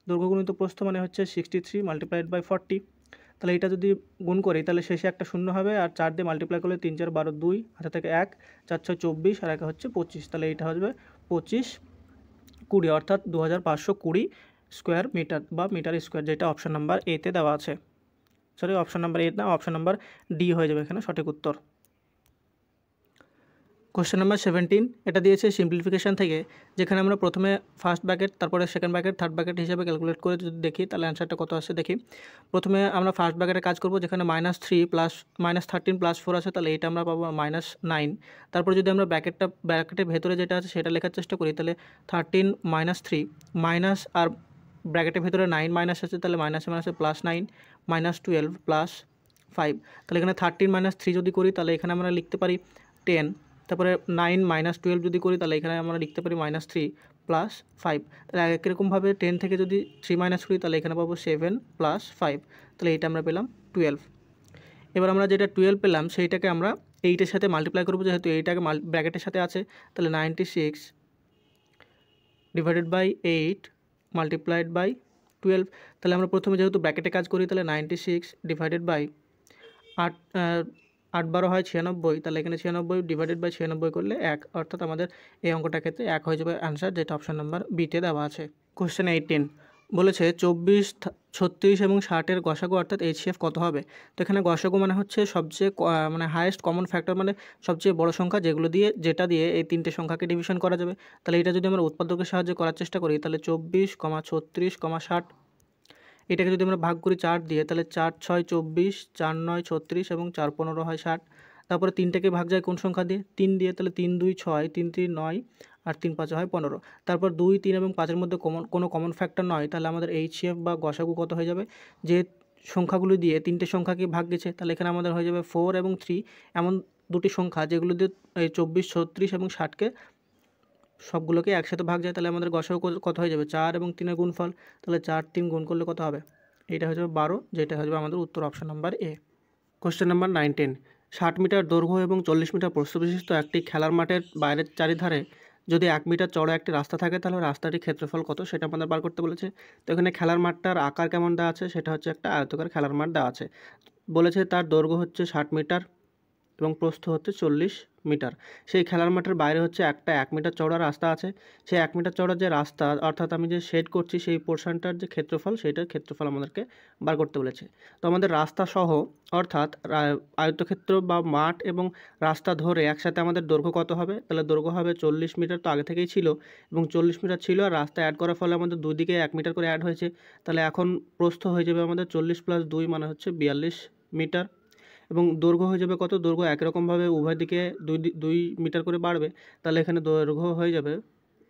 দৈর্ঘ্য গুণিত প্রস্থ মানে হচ্ছে 63 × 40। তাহলে এটা যদি গুণ করি তাহলে শেষে একটা শূন্য হবে, আর 4 দিয়ে মাল্টিপ্লাই করলে 3 4 12 2, হাতে থেকে 1, 4 6 24, আর 1 হচ্ছে 25। তাহলে এইটা হবে 25 20, অর্থাৎ 2520 স্কোয়ার মিটার বা মিটার স্কোয়ার, যেটা অপশান নাম্বার এতে দেওয়া আছে। সরি, অপশান নাম্বার এ না, অপশান নাম্বার ডি হয়ে যাবে এখানে সঠিক উত্তর। কোশ্চেন নাম্বার 17, এটা দিয়েছে সিম্পলিফিকেশান থেকে, যেখানে আমরা প্রথমে ফার্স্ট ব্র্যাকেট, তারপরে সেকেন্ড ব্র্যাকেট, থার্ড ব্র্যাকেট হিসেবে ক্যালকুলেট করে যদি দেখি তাহলে অ্যান্সারটা কত আসছে দেখি। প্রথমে আমরা ফার্স্ট ব্র্যাকেটে কাজ করব, যেখানে -3 প্লাস -13 + 4 আছে, তাহলে এটা আমরা পাবো -9। তারপর যদি আমরা ব্র্যাকেটের ভেতরে যেটা আছে সেটা লেখার চেষ্টা করি, তাহলে 13 - 3 মাইনাস, আর ব্র্যাকেটের ভেতরে 9 মাইনাস আছে, তাহলে মাইনাসে মাইনাসে +9 -12 + 5। তাহলে এখানে 13 - 3 যদি করি তাহলে এখানে আমরা লিখতে পারি 10। তারপরে 9 - 12 যদি করি তাহলে এখানে আমরা লিখতে পারি -3 + 5। তাহলে একই রকমভাবে 10 থেকে যদি 3 মাইনাস করি তাহলে এখানে পাবো 7 + 5। তাহলে এইটা আমরা পেলাম 12। এবার আমরা যেটা 12 পেলাম সেইটাকে আমরা 8-এর সাথে মাল্টিপ্লাই করবো, যেহেতু এইটাকে ব্র্যাকেটের সাথে আছে। তাহলে 96 / 8 × 12। তাহলে আমরা প্রথমে যেহেতু ব্র্যাকেটে কাজ করি, তাহলে 96 / 8 8 12 হয় 96, তাহলে এখানে 96 / 96 করলে 1, অর্থাৎ আমাদের এই অঙ্কটার ক্ষেত্রে 1 হয়ে যাবে অ্যান্সার, যেটা অপশান নাম্বার বিতে দেওয়া আছে। কোশ্চেন 18 বলেছে 24, 36 এবং 60-এর গসাগু অর্থাৎ HCF কত হবে? তো এখানে গসাগু মানে হচ্ছে সবচেয়ে মানে হায়েস্ট কমন ফ্যাক্টর, মানে সবচেয়ে বড় সংখ্যা যেটা দিয়ে এই তিনটে সংখ্যাকে ডিভিশন করা যাবে। তাহলে এটা যদি আমরা উৎপাদকের সাহায্যে করার চেষ্টা করি, তাহলে 24, 36, 60, এটাকে যদি আমরা ভাগ করি 4 দিয়ে, তাহলে 4 6 24, 4 9 36 এবং 4 15 হয় 60। তারপরে 3টাকে ভাগ যায় কোন সংখ্যা দিয়ে? 3 দিয়ে, তাহলে 3 2 6, 3 3 9, আর 3 5 হয় 15। তারপর 2 3 এবং 5-এর মধ্যে কোনো কমন ফ্যাক্টর নয়, তাহলে আমাদের HCF বা গসাগু কত হয়ে যাবে? যে সংখ্যাগুলো দিয়ে তিনটে সংখ্যাকে ভাগ গেছে, তাহলে এখানে আমাদের হয়ে যাবে 4 এবং 3, এমন দুটি সংখ্যা যেগুলো দিয়ে এই 24, 36 এবং 60কে সবগুলোকে একসাথে ভাগ যায়। তাহলে আমাদের গসাগু কত হয়ে যাবে? 4 এবং 3-এর গুণফল। তাহলে 4 3 গুণ করলে কত হবে? এইটা হয়ে যাবে 12, যেটা হয়ে যাবে আমাদের উত্তর, option number A. Question number 19, 60 metre দৈর্ঘ্য এবং 40 মিটার প্রস্থ বিশিষ্ট একটি খেলার মাঠের বাইরের চারিধারে যদি 1 মিটার চওড়া একটি রাস্তা থাকে, তাহলে রাস্তাটির ক্ষেত্রফল কত সেটা আমাদের বার করতে বলেছে। তো এখানে খেলার মাঠটার আকার কেমন দেওয়া আছে? সেটা হচ্ছে একটা আয়তাকার খেলার মাঠ দেওয়া আছে। বলেছে তার দৈর্ঘ্য হচ্ছে 60 মিটার এবং প্রস্থ হচ্ছে 40 মিটার। সেই খেলার মাঠের বাইরে হচ্ছে একটা 1 মিটার চওড়া রাস্তা আছে। সেই 1 মিটার চওড়া যে রাস্তা, অর্থাৎ আমি যে শেড করছি সেই পোর্শনটার যে ক্ষেত্রফল, সেইটার ক্ষেত্রফল আমাদেরকে বার করতে বলেছে। তো আমাদের রাস্তা সহ, অর্থাৎ আয়তক্ষেত্র বা মাঠ এবং রাস্তা ধরে একসাথে আমাদের দৈর্ঘ্য কত হবে? তাহলে দৈর্ঘ্য হবে 40 মিটার, তো আগে থেকেই ছিল, এবং 40 মিটার ছিল, আর রাস্তা অ্যাড করার ফলে আমাদের দুই দিকে 1 মিটার করে অ্যাড হয়েছে। তাহলে এখন প্রস্থ হয়ে যাবে আমাদের 40 + 2 মানে হচ্ছে 42 মিটার, এবং দৈর্ঘ্য হয়ে যাবে কত? দৈর্ঘ্য একরকমভাবে উভয় দিকে 2 মিটার করে বাড়বে, তাহলে এখানে দৈর্ঘ্য হয়ে যাবে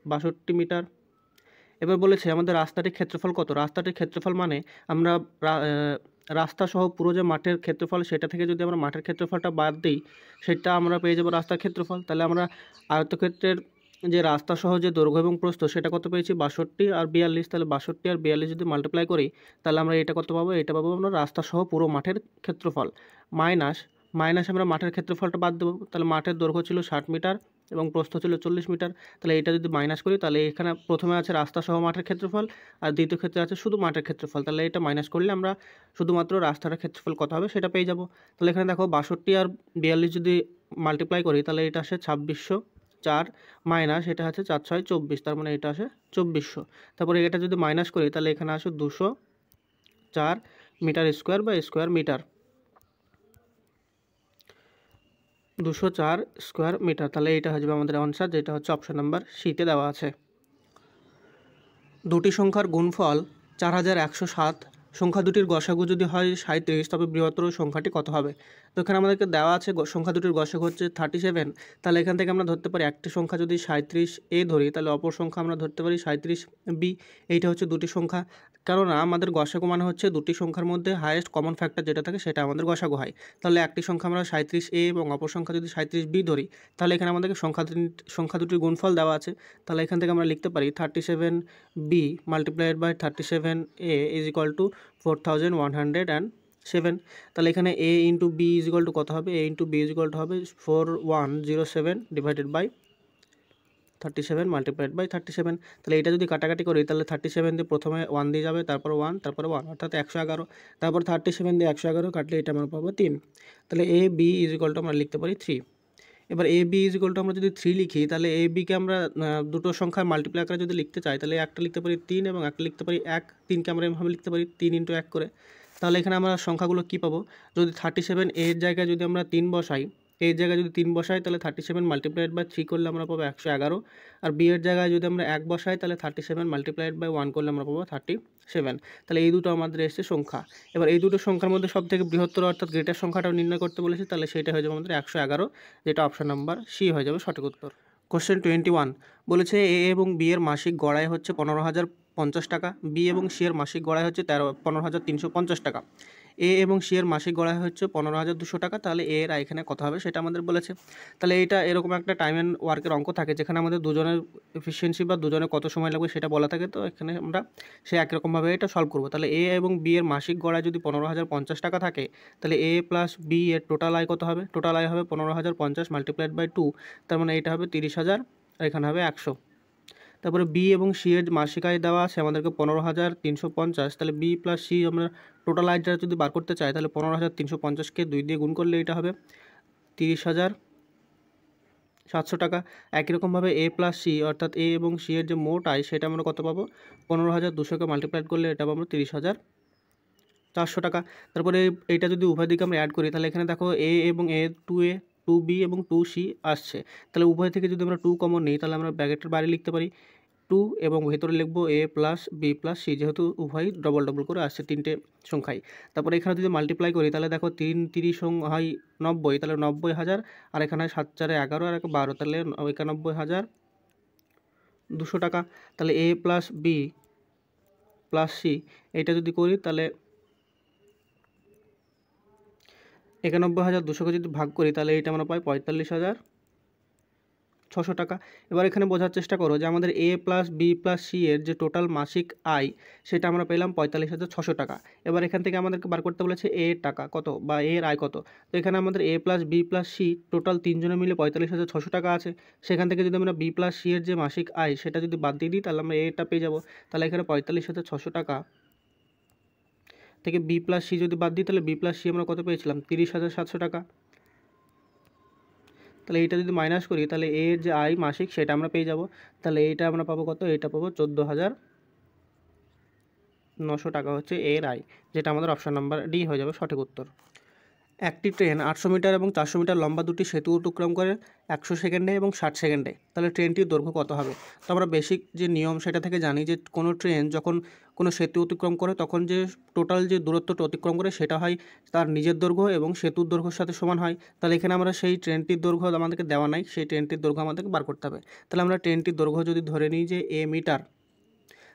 62 মিটার। এবার বলেছে আমাদের রাস্তাটির ক্ষেত্রফল কত? রাস্তাটির ক্ষেত্রফল মানে আমরা রাস্তা সহ পুরো যে মাঠের ক্ষেত্রফল, সেটা থেকে যদি আমরা মাঠের ক্ষেত্রফলটা বাদ দিই, সেটা আমরা পেয়ে যাবো রাস্তার ক্ষেত্রফল। তাহলে আমরা আয়তক্ষেত্রের যে রাস্তা সহ যে দৈর্ঘ্য এবং প্রস্থ সেটা কত পেয়েছি? 62 আর 42। তাহলে 62 আর 42 যদি মাল্টিপ্লাই করি তাহলে আমরা এটা কত পাবো? এটা পাবো আমরা রাস্তা সহ পুরো মাঠের ক্ষেত্রফল, মাইনাস আমরা মাঠের ক্ষেত্রফলটা বাদ দেবো। তাহলে মাঠের দৈর্ঘ্য ছিল 60 মিটার এবং প্রস্থ ছিল 40 মিটার। তাহলে এটা যদি মাইনাস করি তাহলে এখানে প্রথমে আছে রাস্তা সহ মাঠের ক্ষেত্রফল, আর দ্বিতীয় ক্ষেত্রে আছে শুধু মাঠের ক্ষেত্রফল। তাহলে এটা মাইনাস করলে আমরা শুধুমাত্র রাস্তাটার ক্ষেত্রফল কত হবে সেটা পেয়ে যাব। তাহলে এখানে দেখো 62 আর 42 যদি মাল্টিপ্লাই করি তাহলে এটা আসে 2604, মাইনাস এটা আছে 4 6 24, তার মানে এটা আসে 2400। তারপরে এটা যদি মাইনাস করি তাহলে এখানে আসে 204 মিটার স্কোয়ার বা স্কোয়ার মিটার, 204 স্কোয়ার মিটার। তাহলে এটা হয়ে যাবে আমাদের আনসার, যেটা হচ্ছে অপশন নাম্বার সিতে দেওয়া আছে। দুটি সংখ্যার গুণফল 4107, সংখ্যা দুটির গসাগু যদি হয় 37, তবে বৃহত্তর সংখ্যাটি কত হবে? তো এখানে আমাদেরকে দেওয়া আছে সংখ্যা দুটির গসাগু হচ্ছে 37। তাহলে এখান থেকে আমরা ধরতে পারি একটি সংখ্যা যদি 37A ধরি, তাহলে অপর সংখ্যা আমরা ধরতে পারি 37B। এইটা হচ্ছে দুটি সংখ্যা। কেননা আমাদের গসাগু মানে হচ্ছে দুটি সংখ্যার মধ্যে হায়েস্ট কমন ফ্যাক্টর যেটা থাকে সেটা আমাদের গসাগু হয়। তাহলে একটি সংখ্যা আমরা 37A এবং অপর সংখ্যা যদি 37B ধরি, তাহলে এখানে আমাদেরকে সংখ্যা দুটির গুণফল দেওয়া আছে। তাহলে এখান থেকে আমরা লিখতে পারি 37B multiplied by 37A is equal to 4107। তাহলে এখানে A into B is equal to কত হবে? A into B is equal to হবে 4107 ডিভাইডেড বাই 37 মাল্টিপ্লাইড বাই 37। তাহলে এটা যদি কাটাকাটি করি তাহলে 37 দিয়ে প্রথমে 1 দিয়ে যাবে, তারপর 1, তারপরে 1 অর্থাৎ 111। তারপর 37 দিয়ে 111 কাটলে এটা আমরা পাবো 3। তাহলে A B is equal two আমরা লিখতে পারি 3। এবার A B is equal two আমরা যদি 3 লিখি, তাহলে এ বিকে আমরা দুটো সংখ্যার মাল্টিপ্লাই আকারে যদি লিখতে চাই, তাহলে একটা লিখতে পারি 3 এবং একটা লিখতে পারি 1। 3কে আমরা এভাবে লিখতে পারি 3 ইন্টু 1 করে। তাহলে এখানে আমরা সংখ্যাগুলো কী পাবো? যদি 37 এর জায়গায় যদি আমরা 3 বসাই, এর জায়গায় যদি 3 বসাই তাহলে 37 মাল্টিপ্লাইড বাই 3 করলে আমরা পাবো 111। আর বি এর জায়গায় যদি আমরা 1 বসাই তাহলে 37 মাল্টিপ্লাইড বাই 1 করলে আমরা পাবো 37। তাহলে এই দুটো আমাদের এসছে সংখ্যা। এবার এই দুটো সংখ্যার মধ্যে সবথেকে বৃহত্তর অর্থাৎ গ্রেটার সংখ্যাটাও নির্ণয় করতে বলেছে, তাহলে সেটা হয়ে যাবে আমাদের 111, যেটা অপশন নাম্বার সি হয়ে যাবে সঠিক উত্তর। কোশ্চেন 21 বলেছে এ এবং বি এর মাসিক গড়াই হচ্ছে 15,050 টাকা, বি এবং সি এর মাসিক গড়াই হচ্ছে 15,350 টাকা। এ এবং সি এর মাসিক গড়াই হচ্ছে 15,200 টাকা। তাহলে এ এর এখানে কত হবে সেটা আমাদের বলেছে। তাহলে এটা এরকম একটা টাইম অ্যান্ড ওয়ার্কের অঙ্ক থাকে যেখানে আমাদের দুজনের এফিসিয়েন্সি বা দুজনে কত সময় লাগবে সেটা বলা থাকে। তো এখানে আমরা সে একরকমভাবে এটা সলভ করবো। তাহলে এ এবং বি এর মাসিক গড়াই যদি 15,050 টাকা থাকে, তাহলে এ প্লাস বি এর টোটাল আয় কত হবে? টোটাল আয় হবে 15,050 মাল্টিপ্লাইড বাই 2, তার মানে এটা হবে 30,000 আর এখানে হবে 100। তারপরে বি এবং সি এর মাসিক আয় দেওয়া আছে আমাদেরকে 15,350। তাহলে বি প্লাস সি আমরা টোটাল আয়টা যদি বার করতে চাই, তাহলে 15,350কে 2 দিয়ে গুণ করলে এটা হবে 30,700 টাকা। একই রকমভাবে এ প্লাস সি অর্থাৎ এ এবং সি এর যে মোট আয় সেটা আমরা কত পাবো? 15,200কে মাল্টিপ্লাইড করলে এটা পাবো 30,400 টাকা। তারপরে এইটা যদি উভয় দিকে আমরা অ্যাড করি, তাহলে এখানে দেখো এ এবং এ 2A 2B এবং 2C আসছে। তাহলে উভয় থেকে যদি আমরা 2 কমন নিই, তাহলে আমরা ব্র্যাকেটের বাইরে লিখতে পারি 2 এবং ভেতরে লিখবো এ প্লাস বি প্লাস সি, যেহেতু উভয় ডবল ডবল করে আসছে তিনটে সংখ্যায়। তারপরে এখানে যদি মাল্টিপ্লাই করি তাহলে দেখো 3 30 হয় 90, তাহলে 90,000 আর এখানে 7 4 11 আর 12, তাহলে 91,200 টাকা। তাহলে এ প্লাস বি প্লাস সি এটা যদি করি তাহলে 91,200কে যদি ভাগ করি তাহলে এইটা আমরা পাই 45,600 টাকা। এবার এখানে বোঝার চেষ্টা করো যে আমাদের A plus B plus C এর যে টোটাল মাসিক আয় সেটা আমরা পেলাম 45,600 টাকা। এবার এখান থেকে আমাদেরকে বার করতে বলেছে এ এর টাকা কত বা এর আয় কত। তো এখানে আমাদের A plus B plus C total তিনজনে মিলে 45,600 টাকা আছে। সেখান থেকে যদি আমরা বি প্লাস সি এর যে মাসিক আয় সেটা যদি বাদ দিয়ে দিই তাহলে আমরা এটা পেয়ে যাবো। তাহলে এখানে 45,600 টাকা থেকে বি প্লাস সি যদি বাদ দিই তাহলে বি প্লাস সি আমরা কত পেয়েছিলাম? 30,700 টাকা। তাহলে এইটা যদি মাইনাস করি তাহলে এর যে আয় মাসিক সেটা আমরা পেয়ে যাব। তাহলে এইটা আমরা পাবো কত? এটা পাবো 14,900 টাকা হচ্ছে এর আয়, যেটা আমাদের অপশান নাম্বার ডি হয়ে যাবে সঠিক উত্তর। একটি ট্রেন 800 মিটার এবং 400 মিটার লম্বা দুটি সেতু অতিক্রম করে 100 সেকেন্ডে এবং 60 সেকেন্ডে। তাহলে ট্রেনটির দৈর্ঘ্য কত হবে? তো আমরা বেসিক যে নিয়ম সেটা থেকে জানি যে কোনো ট্রেন যখন কোনো সেতু অতিক্রম করে তখন যে টোটাল যে দূরত্বটা অতিক্রম করে সেটা হয় তার নিজের দৈর্ঘ্য এবং সেতুর দৈর্ঘ্যের সাথে সমান হয়। তাহলে এখানে আমরা সেই ট্রেনটির দৈর্ঘ্য আমাদেরকে দেওয়া নাই, সেই ট্রেনটির দৈর্ঘ্য আমাদেরকে বার করতে হবে। তাহলে আমরা ট্রেনটির দৈর্ঘ্য যদি ধরে নিই যে এ মিটার,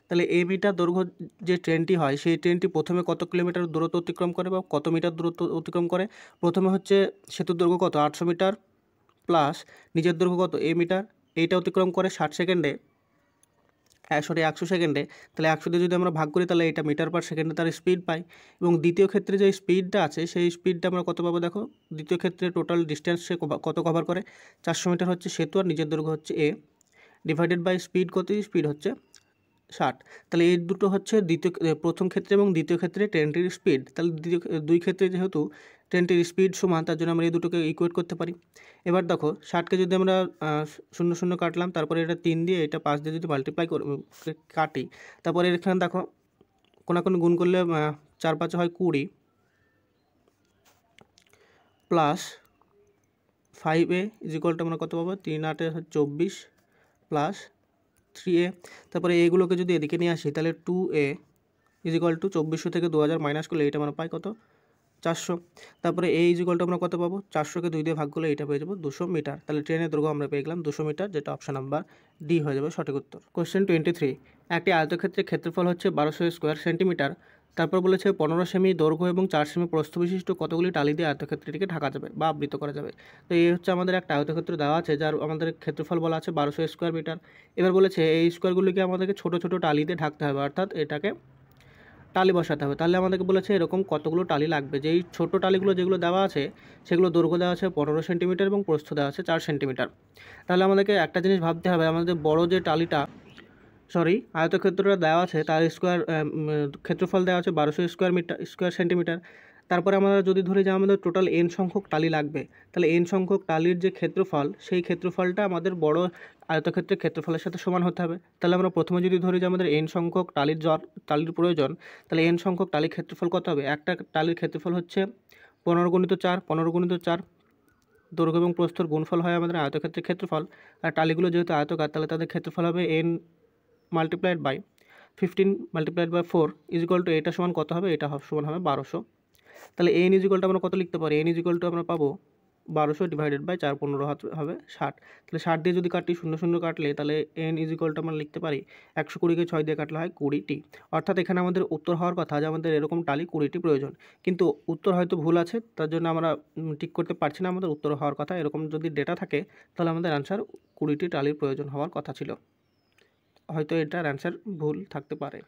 তাহলে এ মিটার দৈর্ঘ্য যে ট্রেনটি হয় সেই ট্রেনটি প্রথমে কত কিলোমিটার দূরত্ব অতিক্রম করে বা কত মিটার দূরত্ব অতিক্রম করে? প্রথমে হচ্ছে সেতুর দৈর্ঘ্য কত? 800 মিটার প্লাস নিজের দৈর্ঘ্য কত? এ মিটার। এইটা অতিক্রম করে 60 সেকেন্ডে, 100 সেকেন্ডে। তাহলে 100 দিয়ে যদি আমরা ভাগ করি তাহলে এটা মিটার পার সেকেন্ডে তার স্পিড পাই। এবং দ্বিতীয় ক্ষেত্রে যে স্পিডটা আছে সেই স্পিডটা আমরা কত পাবো? দেখো দ্বিতীয় ক্ষেত্রে টোটাল ডিস্টেন্স সে কত কভার করে? 400 মিটার হচ্ছে সেতু আর নিজের দৈর্ঘ্য হচ্ছে এ, ডিভাইডেড বাই স্পিড কত? স্পিড হচ্ছে 60। তাহলে এই দুটো হচ্ছে প্রথম ক্ষেত্রে এবং দ্বিতীয় ক্ষেত্রে ট্রেনটির স্পিড। তাহলে দুই ক্ষেত্রে যেহেতু ট্রেনটির স্পিড সমান তার জন্য আমরা এই দুটোকে ইকুয়েট করতে পারি। এবার দেখো 60কে যদি আমরা 0 0 কাটলাম, তারপরে এটা 3 দিয়ে এটা 5 দিয়ে যদি মাল্টিপ্লাই কাটি, তারপরে এখানে দেখো কোনাকুনি গুণ করলে 4 5 হয় 20 plus 5a is equal two আমরা কত পাবো? 3 8 24 প্লাস 3a। তারপরে এগুলোকে যদি এদিকে নিয়ে আসি তাহলে 2a ইজ ইকুয়াল টু 2400 থেকে 2000 মাইনাস করলে এটা আমরা পাই কত? 400। তারপরে এ ইজিকলটা আমরা কত পাবো, 400কে 2 দিয়ে ভাগ করলে এটা পেয়ে যাবো 200 মিটার। তাহলে ট্রেনের দৈর্ঘ্য আমরা পেয়ে গেলাম 200 মিটার, যেটা অপশন নাম্বার ডি হয়ে যাবে সঠিক উত্তর। কোশ্চেন 23, একটি আয়তক্ষেত্রের ক্ষেত্রফল হচ্ছে 1200 স্কোয়ার সেন্টিমিটার। তারপর বলেছে 15 সেমি দৈর্ঘ্য এবং 4 সেমি প্রস্থ বিশিষ্ট কতগুলি টালি দিয়ে আয়তক্ষেত্রটিকে ঢাকা যাবে বা আবৃত করা যাবে। তো এই হচ্ছে আমাদের একটা আয়তক্ষেত্র দেওয়া আছে, যার আমাদের ক্ষেত্রফল বলা আছে 1200 স্কোয়ার মিটার। এবার বলেছে এই স্কোয়ারগুলিকে আমাদেরকে ছোটো ছোটো টালি দিয়ে ঢাকতে হবে, অর্থাৎ এটাকে টালি বসাতে হবে। তাহলে আমাদেরকে বলেছে এরকম কতগুলো টালি লাগবে। যেই ছোটো টালিগুলো যেগুলো দেওয়া আছে সেগুলো দৈর্ঘ্য দেওয়া আছে 15 সেন্টিমিটার এবং প্রস্থ দেওয়া আছে 4 সেন্টিমিটার। তাহলে আমাদেরকে একটা জিনিস ভাবতে হবে, আমাদের বড় যে টালিটা আয়তক্ষেত্রটা দেওয়া আছে তার ক্ষেত্রফল দেওয়া আছে 1200 স্কোয়ার সেন্টিমিটার। তারপরে আমরা যদি ধরি যে আমাদের টোটাল এন সংখ্যক টালি লাগবে, তাহলে এন সংখ্যক টালির যে ক্ষেত্রফল, সেই ক্ষেত্রফলটা আমাদের বড় আয়তক্ষেত্রের ক্ষেত্রফলের সাথে সমান হতে হবে। তাহলে আমরা প্রথমে যদি ধরি যে আমাদের এন সংখ্যক টালির প্রয়োজন, তাহলে এন সংখ্যক টালির ক্ষেত্রফল কত হবে? একটা টালির ক্ষেত্রফল হচ্ছে 15 গুণিত 4, 15 গুণিত 4 দৈর্ঘ্য এবং প্রস্থর গুণফল হয় আমাদের আয়তক্ষেত্রের ক্ষেত্রফল। আর টালিগুলো যেহেতু আয়তকার, তাহলে তাদের ক্ষেত্রফল হবে N multiplied by 15 multiplied by 4 is equal to এটা সমান কত হবে? এটা সমান হবে 1200। তাহলে এন ইজিকলটা আমরা কত লিখতে পারি? এন ইজিকল টু আমরা পাবো 1200 ডিভাইডেড বাই 4, 15 হবে 60। তাহলে 60 দিয়ে যদি কাটি, 0 0 কাটলে, তাহলে এন ইজিকলটা আমরা লিখতে পারি 120কে 6 দিয়ে কাটলে হয় 20টি। অর্থাৎ এখানে আমাদের উত্তর হওয়ার কথা যে আমাদের এরকম টালি 20টি প্রয়োজন, কিন্তু উত্তর হয়তো ভুল আছে, তার জন্য আমরা ঠিক করতে পারছি না। আমাদের উত্তর হওয়ার কথা, এরকম যদি ডেটা থাকে তাহলে আমাদের অ্যান্সার 20টি টালির প্রয়োজন হওয়ার কথা ছিল, হয়তো এটার অ্যান্সার ভুল থাকতে পারে।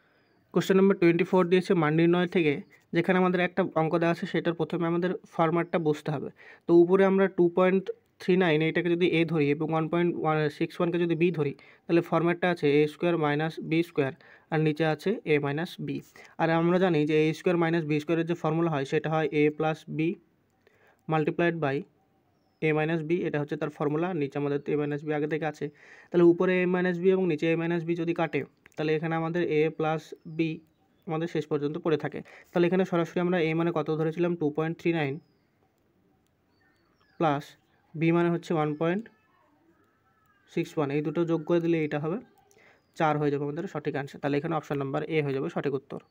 কোশ্চেন নাম্বার 24 দিয়েছে মান নির্ণয় থেকে, যেখানে আমাদের একটা অঙ্ক দেওয়া আছে, সেটার প্রথমে আমাদের ফরম্যাটটা বুঝতে হবে। তো উপরে আমরা 2.39 এইটাকে যদি এ ধরি এবং 1.61কে যদি বি ধরি, তাহলে ফরম্যাটটা আছে এ স্কোয়ার মাইনাস বি স্কোয়ার, আর নিচে আছে এ মাইনাস বি। আর আমরা জানি যে এ স্কোয়ার মাইনাস বি স্কোয়ারের যে ফর্মুলা হয় সেটা হয় A plus B multiplied by A minus B, এটা হচ্ছে তার ফর্মুলা। নিচে আমাদের তো এ মাইনাস বি আগে থেকে আছে, তাহলে উপরে এ মাইনাস বি এবং নিচে এ মাইনাস বি যদি কাটে, তাহলে এখানে আমাদের এ প্লাস বি আমাদের শেষ পর্যন্ত পড়ে থাকে। তাহলে এখানে সরাসরি আমরা এ মানে কত ধরেছিলাম 2.39 প্লাস বি মানে হচ্ছে 1.61, এই দুটো যোগ করে দিলে এটা হবে 4 হয়ে যাবে আমাদের সঠিক অ্যান্সার। তাহলে এখানে অপশন নাম্বার এ হয়ে যাবে সঠিক উত্তর।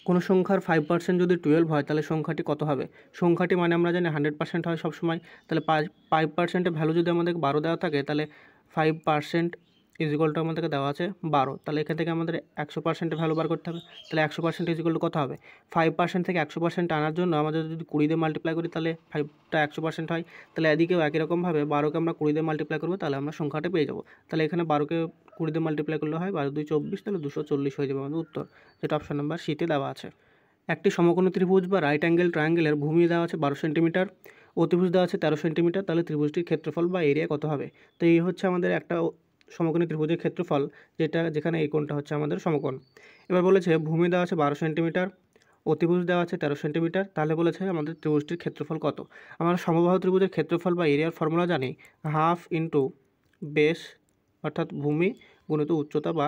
কোনো সংখ্যার 5% যদি 12 হয়, তাহলে সংখ্যাটি কত হবে? সংখ্যাটি মানে আমরা জানি 100% হয় সবসময়। তাহলে 5%-এর ভ্যালু যদি আমাদের 12 দেওয়া থাকে, তাহলে 5% ইজিকলটা আমাদেরকে দেওয়া আছে 12। তাহলে এখান থেকে আমাদের 100%-এর ভ্যালু বার করতে হবে। তাহলে 100% ইজিকল টু কত হবে? 5% থেকে 100% আনার জন্য আমাদের যদি 20 দিয়ে মাল্টিপ্লাই করি, তাহলে 5টা 100% হয়। তাহলে এদিকেও একই রকমভাবে 12কে আমরা 20 দিয়ে মাল্টিপ্লাই করবো, তাহলে আমরা সংখ্যাটা পেয়ে যাবো। তাহলে এখানে 12কে 20 দিয়ে মাল্টিপ্লাই করলে হয় 12 2 24, তাহলে 240 হয়ে যাবে আমাদের উত্তর, যেটা অপশন নাম্বার সিতে দেওয়া আছে। একটি সমকোণী ত্রিভুজ বা রাইট অ্যাঙ্গেল ট্রায়াঙ্গেলের ভূমি দেওয়া আছে 12 সেন্টিমিটার, অতিভুজ দেওয়া আছে 13 সেন্টিমিটার। তাহলে ত্রিভুজটির ক্ষেত্রফল বা এরিয়া কত হবে? তো এই হচ্ছে আমাদের একটা সমকোণী ত্রিভুজের ক্ষেত্রফল, যেখানে এই কোণটা হচ্ছে আমাদের সমকোণ। এবার বলেছে ভূমি দেওয়া আছে 12 সেন্টিমিটার, অতিভুজ দেওয়া আছে 13 সেন্টিমিটার। তাহলে বলেছে আমাদের ত্রিভুজটির ক্ষেত্রফল কত? আমরা সমবাহু ত্রিভুজের ক্ষেত্রফল বা এরিয়ার ফর্মুলা জানি, হাফ ইন্টু বেস অর্থাৎ ভূমি গুণিত উচ্চতা বা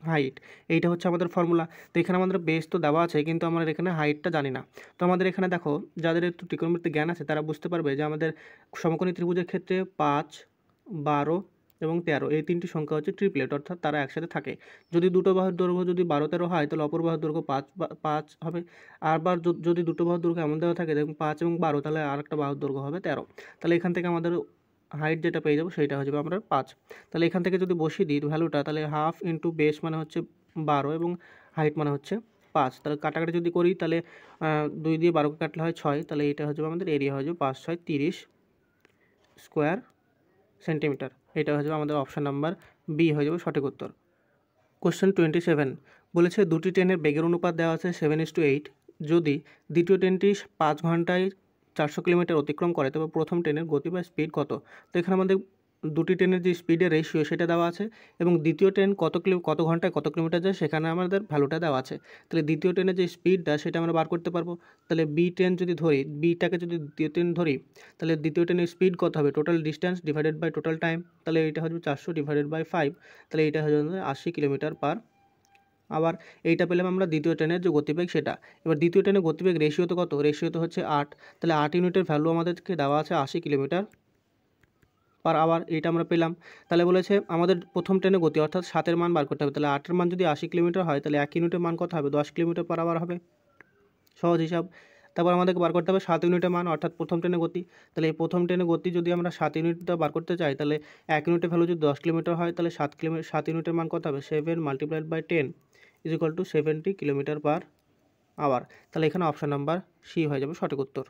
হাইট, এইটা হচ্ছে আমাদের ফর্মুলা। তো এখানে আমাদের বেস তো দেওয়া আছে, কিন্তু আমরা এখানে হাইটটা জানি না। তো আমাদের এখানে দেখো, যাদের একটু ত্রিকোণমিতিক জ্ঞান আছে তারা বুঝতে পারবে যে আমাদের সমকোণী ত্রিভুজের ক্ষেত্রে 5, 12 এবং 13 এই তিনটি সংখ্যা হচ্ছে ট্রিপলেট, অর্থাৎ তারা একসাথে থাকে। যদি দুটো বাহুর দৈর্ঘ্য যদি 12, 13 হয়, তাহলে অপর বাহুর দৈর্ঘ্য 5 হবে। আবার যদি দুটো বাহুর দৈর্ঘ্য এমন দেওয়া থাকে দেখুন 5 এবং 12, তাহলে আর একটা বাহুর দৈর্ঘ্য হবে 13। তাহলে এখান থেকে আমাদের হাইট যেটা পেয়ে যাবো সেইটা হয়ে যাবে আমরা 5। তাহলে এখান থেকে যদি বসিয়ে দিই ভ্যালুটা, তাহলে হাফ ইন্টু বেস মানে হচ্ছে 12 এবং হাইট মানে হচ্ছে 5। তাহলে কাটাকাটি যদি করি, তাহলে 2 দিয়ে 12কে কাটলে হয় 6, তাহলে এটা হয়ে যাবে আমাদের এরিয়া হয়ে যাবে 5 6 30 স্কোয়ার সেন্টিমিটার। এটা হয়ে যাবে আমাদের অপশান নাম্বার বি হয়ে যাবে সঠিক উত্তর। কোশ্চেন 27 বলেছে দুটি ট্রেনের বেগের অনুপাত দেওয়া আছে 7:8। যদি দ্বিতীয় ট্রেনটি 5 ঘন্টায় 400 কিলোমিটার অতিক্রম করে, তবে প্রথম ট্রেনের গতি বা স্পিড কত? তো এখানে আমাদের দুটি ট্রেনের যে স্পিডের রেশিও সেটা দেওয়া আছে, এবং দ্বিতীয় ট্রেন কত ঘন্টায় কত কিলোমিটার যায় সেখানে আমাদের ভ্যালুটা দেওয়া আছে। তাহলে দ্বিতীয় ট্রেনের যে স্পিডটা সেটা আমরা বার করতে পারবো। তাহলে বি ট্রেন যদি ধরি, বিটাকে যদি দ্বিতীয় ট্রেন ধরি, তাহলে দ্বিতীয় ট্রেনের স্পিড কত হবে? Total distance divided by total time, তাহলে এইটা হবে 400 ডিভাইডেড বাই 5, তাহলে এইটা হয়ে যাবে 80 কিলোমিটার পার। আবার এইটা পেলাম আমরা দ্বিতীয় ট্রেনের যে গতিবেগ সেটা। এবার দ্বিতীয় ট্রেনের গতিবেগ রেশিও তো কত? রেশিও তো হচ্ছে 8, তাহলে 8 ইউনিটের ভ্যালু আমাদেরকে দেওয়া আছে 80 কিলোমিটার পার আওয়ার, এইটা আমরা পেলাম। তাহলে বলেছে আমাদের প্রথম ট্রেনের গতি অর্থাৎ 7-এর মান বার করতে হবে। তাহলে 8-এর মান যদি 80 কিলোমিটার হয়, তাহলে 1 ইউনিটের মান কত হবে? 10 কিলোমিটার পার আওয়ার হবে, সহজ হিসাব। তারপর আমাদেরকে বার করতে হবে 7 ইউনিটের মান, অর্থাৎ প্রথম ট্রেনের গতি। তাহলে এই প্রথম ট্রেনের গতি যদি আমরা 7 ইউনিটটা বার করতে চাই, তাহলে 1 ইউনিটের ভ্যালু যদি 10 কিলোমিটার হয়, তাহলে 7 ইউনিটের মান কত হবে? 7 multiplied by 10 = 70 kilometre per hour. তাহলে এখানে অপশান নাম্বার সি হয়ে যাবে সঠিক উত্তর।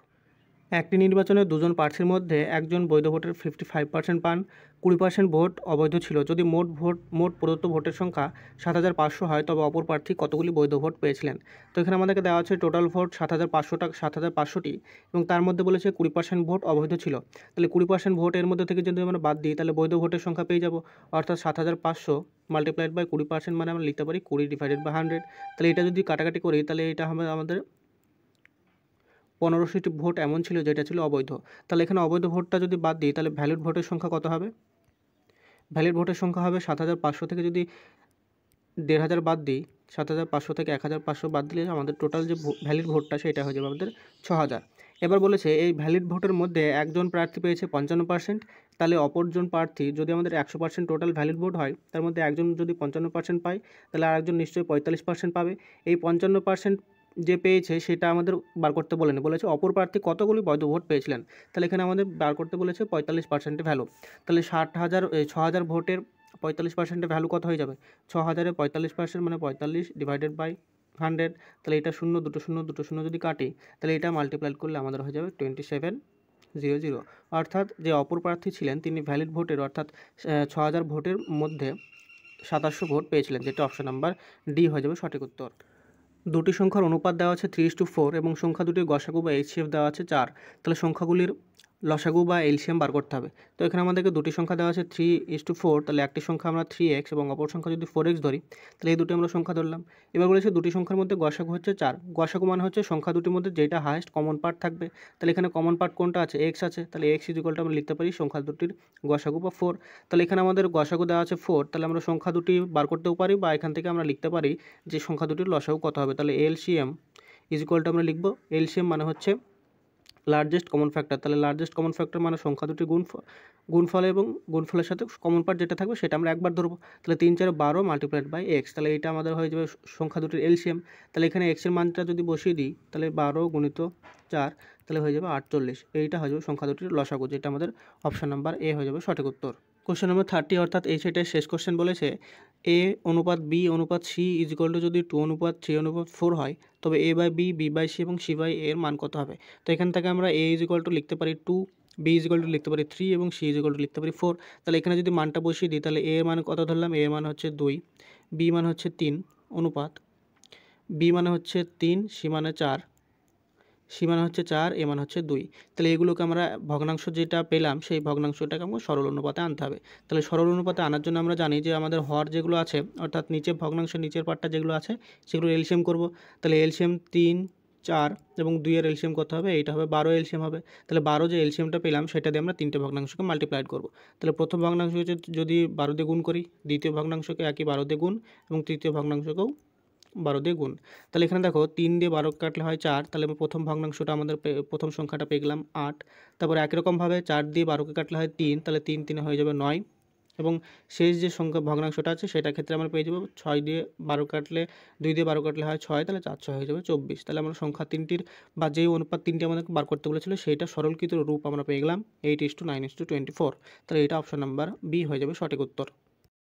একটি নির্বাচনে দুজন প্রার্থীর মধ্যে একজন বৈধ ভোটের 55% পান, 20% ভোট অবৈধ ছিল। যদি মোট প্রদত্ত ভোটের সংখ্যা 7500 হয়, তবে অপর প্রার্থী কতগুলি বৈধ ভোট পেয়েছিলেন? তো এখানে আমাদেরকে দেওয়া আছে টোটাল ভোট 7500টি, এবং তার মধ্যে বলেছে 20% ভোট অবৈধ ছিল। তাহলে 20% ভোট এর মধ্যে থেকে যদি আমরা বাদ দিই, তাহলে বৈধ ভোটের সংখ্যা পেয়ে যাব, অর্থাৎ 7500 মাল্টিপ্লাইড বাই 20% মানে আমরা লিখতে পারি 20 ডিভাইডেড বাই 100। তাহলে এটা যদি কাটাকাটি করি, তাহলে এটা হবে আমাদের 1500টি ভোট এমন ছিল যেটা ছিল অবৈধ। তাহলে এখানে অবৈধ ভোটটা যদি বাদ দিই, তাহলে ভ্যালিড ভোটের সংখ্যা কত হবে? ভ্যালিড ভোটের সংখ্যা হবে 7500 থেকে যদি 1500 বাদ দিই, 7500 থেকে 1500 বাদ দিলে আমাদের টোটাল যে ভ্যালিড ভোটটা সেটা হয়ে যাবে আমাদের 6000। এবার বলেছে এই ভ্যালিড ভোটের মধ্যে একজন প্রার্থী পেয়েছে 55%, তাহলে অপরজন প্রার্থী যদি আমাদের 100% টোটাল ভ্যালিড ভোট হয়, তার মধ্যে একজন যদি 55% পায়, তাহলে আরেকজন নিশ্চয়ই 45% পাবে। এই 55% যে পেয়েছে সেটা আমাদের বার করতে বলেছে অপর প্রার্থী কতগুলি বৈধ ভোট পেয়েছিলেন। তাহলে এখানে আমাদের বার করতে বলেছে 45% ভ্যালু। তাহলে 6000 ভোটের 45% ভ্যালু কত হয়ে যাবে? 6000-এ 45% মানে 45 ডিভাইডেড বাই 100। তাহলে এটা শূন্য, দুটো শূন্য যদি কাটি, তাহলে এটা মাল্টিপ্লাই করলে আমাদের হয়ে যাবে 2700। অর্থাৎ যে অপর প্রার্থী ছিলেন তিনি ভ্যালিড ভোটের অর্থাৎ 6000 ভোটের মধ্যে 2700 ভোট পেয়েছিলেন, যেটা অপশন নাম্বার ডি হয়ে যাবে সঠিক উত্তর। দুটি সংখ্যার অনুপাত দেওয়া আছে 3:4 এবং সংখ্যা দুটির গসাগু বা এইচসিএফ দেওয়া আছে 4। তাহলে সংখ্যাগুলির লসাগু বা এলসিএম বার করতে হবে। তো এখানে আমাদেরকে দুটি সংখ্যা দেওয়া আছে 3:4, তাহলে একটি সংখ্যা আমরা 3x এবং অপর সংখ্যা যদি 4x ধরি, তাহলে এই দুটি আমরা সংখ্যা ধরলাম। এবার বলেছে দুটি সংখ্যার মধ্যে গসাগু হচ্ছে 4। গসাগু মানে হচ্ছে সংখ্যা দুটির মধ্যে যেটা হায়েস্ট কমন পার্ট থাকবে। তাহলে এখানে কমন পার্ট কোনটা আছে? x আছে, তাহলে x = আমরা লিখতে পারি সংখ্যা দুটির গসাগু বা 4। তাহলে এখানে আমাদের গসাগু দেওয়া আছে 4, তাহলে আমরা সংখ্যা দুটি বার করতেও পারি, বা এখান থেকে আমরা লিখতে পারি যে সংখ্যা দুটির লসাগু কত হবে। তাহলে এলসিএম = আমরা লিখব, এলসিএম মানে হচ্ছে লার্জেস্ট কমন ফ্যাক্টর। তাহলে লার্জেস্ট কমন ফ্যাক্টর মানে সংখ্যা দুটির গুণফল এবং গুণফলের সাথে কমন পার্ট যেটা থাকবে সেটা আমরা একবার ধরবো। তাহলে 3 4 12 মাল্টিপ্লাইড বাই এক্স, তাহলে এটা আমাদের হয়ে যাবে সংখ্যা দুটির এলসিএম। তাহলে এখানে এক্সের মানটা যদি বসিয়ে দিই, তাহলে 12 × 4, তাহলে হয়ে যাবে 48। এইটা হয়ে যাবে সংখ্যা দুটির লসাগু, যেটা আমাদের অপশন নাম্বার এ হয়ে যাবে সঠিক উত্তর। কোশ্চেন নম্বর 30 অর্থাৎ এই সেটের শেষ কোশ্চেন বলেছে a অনুপাত b অনুপাত c যদি 2:3:4 হয়, তবে a/b, b/c এবং c/a এর মান কত হবে? তো এখান থেকে আমরা a লিখতে পারি 2, b লিখতে পারি 3 এবং c লিখতে পারি 4। তাহলে এখানে যদি মানটা বসিয়ে দিই, তাহলে a এর মান কত ধরলাম? a এর মান হচ্ছে 2, b মান হচ্ছে 3 অনুপাত b মানে হচ্ছে 3, c মানে 4, c মানে হচ্ছে 4, a মানে হচ্ছে 2। তাহলে এগুলোকে আমরা ভগ্নাংশ যেটা পেলাম সেই ভগ্নাংশটাকে আমাকে সরল অনুপাতে আনতে হবে। তাহলে সরল অনুপাতে আনার জন্য আমরা জানি যে আমাদের হর যেগুলো আছে, অর্থাৎ নিচের ভগ্নাংশের নিচের পার্টটা যেগুলো আছে সেগুলো এলসিএম করব। তাহলে এলসিএম 3, 4 এবং 2 এর এলসিএম কত হবে? এইটা হবে 12 এলসিএম হবে। তাহলে 12 যে এলসিএমটা পেলাম সেটা দিয়ে আমরা তিনটে ভগ্নাংশকে মাল্টিপ্লাইড করব। তাহলে প্রথম ভগ্নাংশ হচ্ছে যদি 12 দিয়ে গুণ করি, দ্বিতীয় ভগ্নাংশকে একই 12 দিয়ে গুণ, এবং তৃতীয় ভগ্নাংশকেও 12 দিয়ে গুণ। তাহলে এখানে দেখো 3 দিয়ে 12 কাটলে হয় 4, তাহলে প্রথম ভগ্নাংশটা আমাদের প্রথম সংখ্যাটা পেয়ে গেলাম 8। তারপরে একই রকমভাবে 4 দিয়ে 12কে কাটলে হয় 3, তাহলে 3 3 হয়ে যাবে 9, এবং শেষ যে সংখ্যা ভগ্নাংশটা আছে সেটার ক্ষেত্রে আমরা পেয়ে যাবো 6 দিয়ে 12 কাটলে 2 দিয়ে 12 কাটলে হয় 6, তাহলে 4 6 হয়ে যাবে 24। তাহলে আমরা সংখ্যা তিনটির বা যেই অনুপাত তিনটি আমাদেরকে বার করতে বলেছিল সেইটা সরলকৃত রূপ আমরা পেয়ে গেলাম 8:9:24। তাহলে এটা অপশন নাম্বার বি হয়ে যাবে সঠিক উত্তর।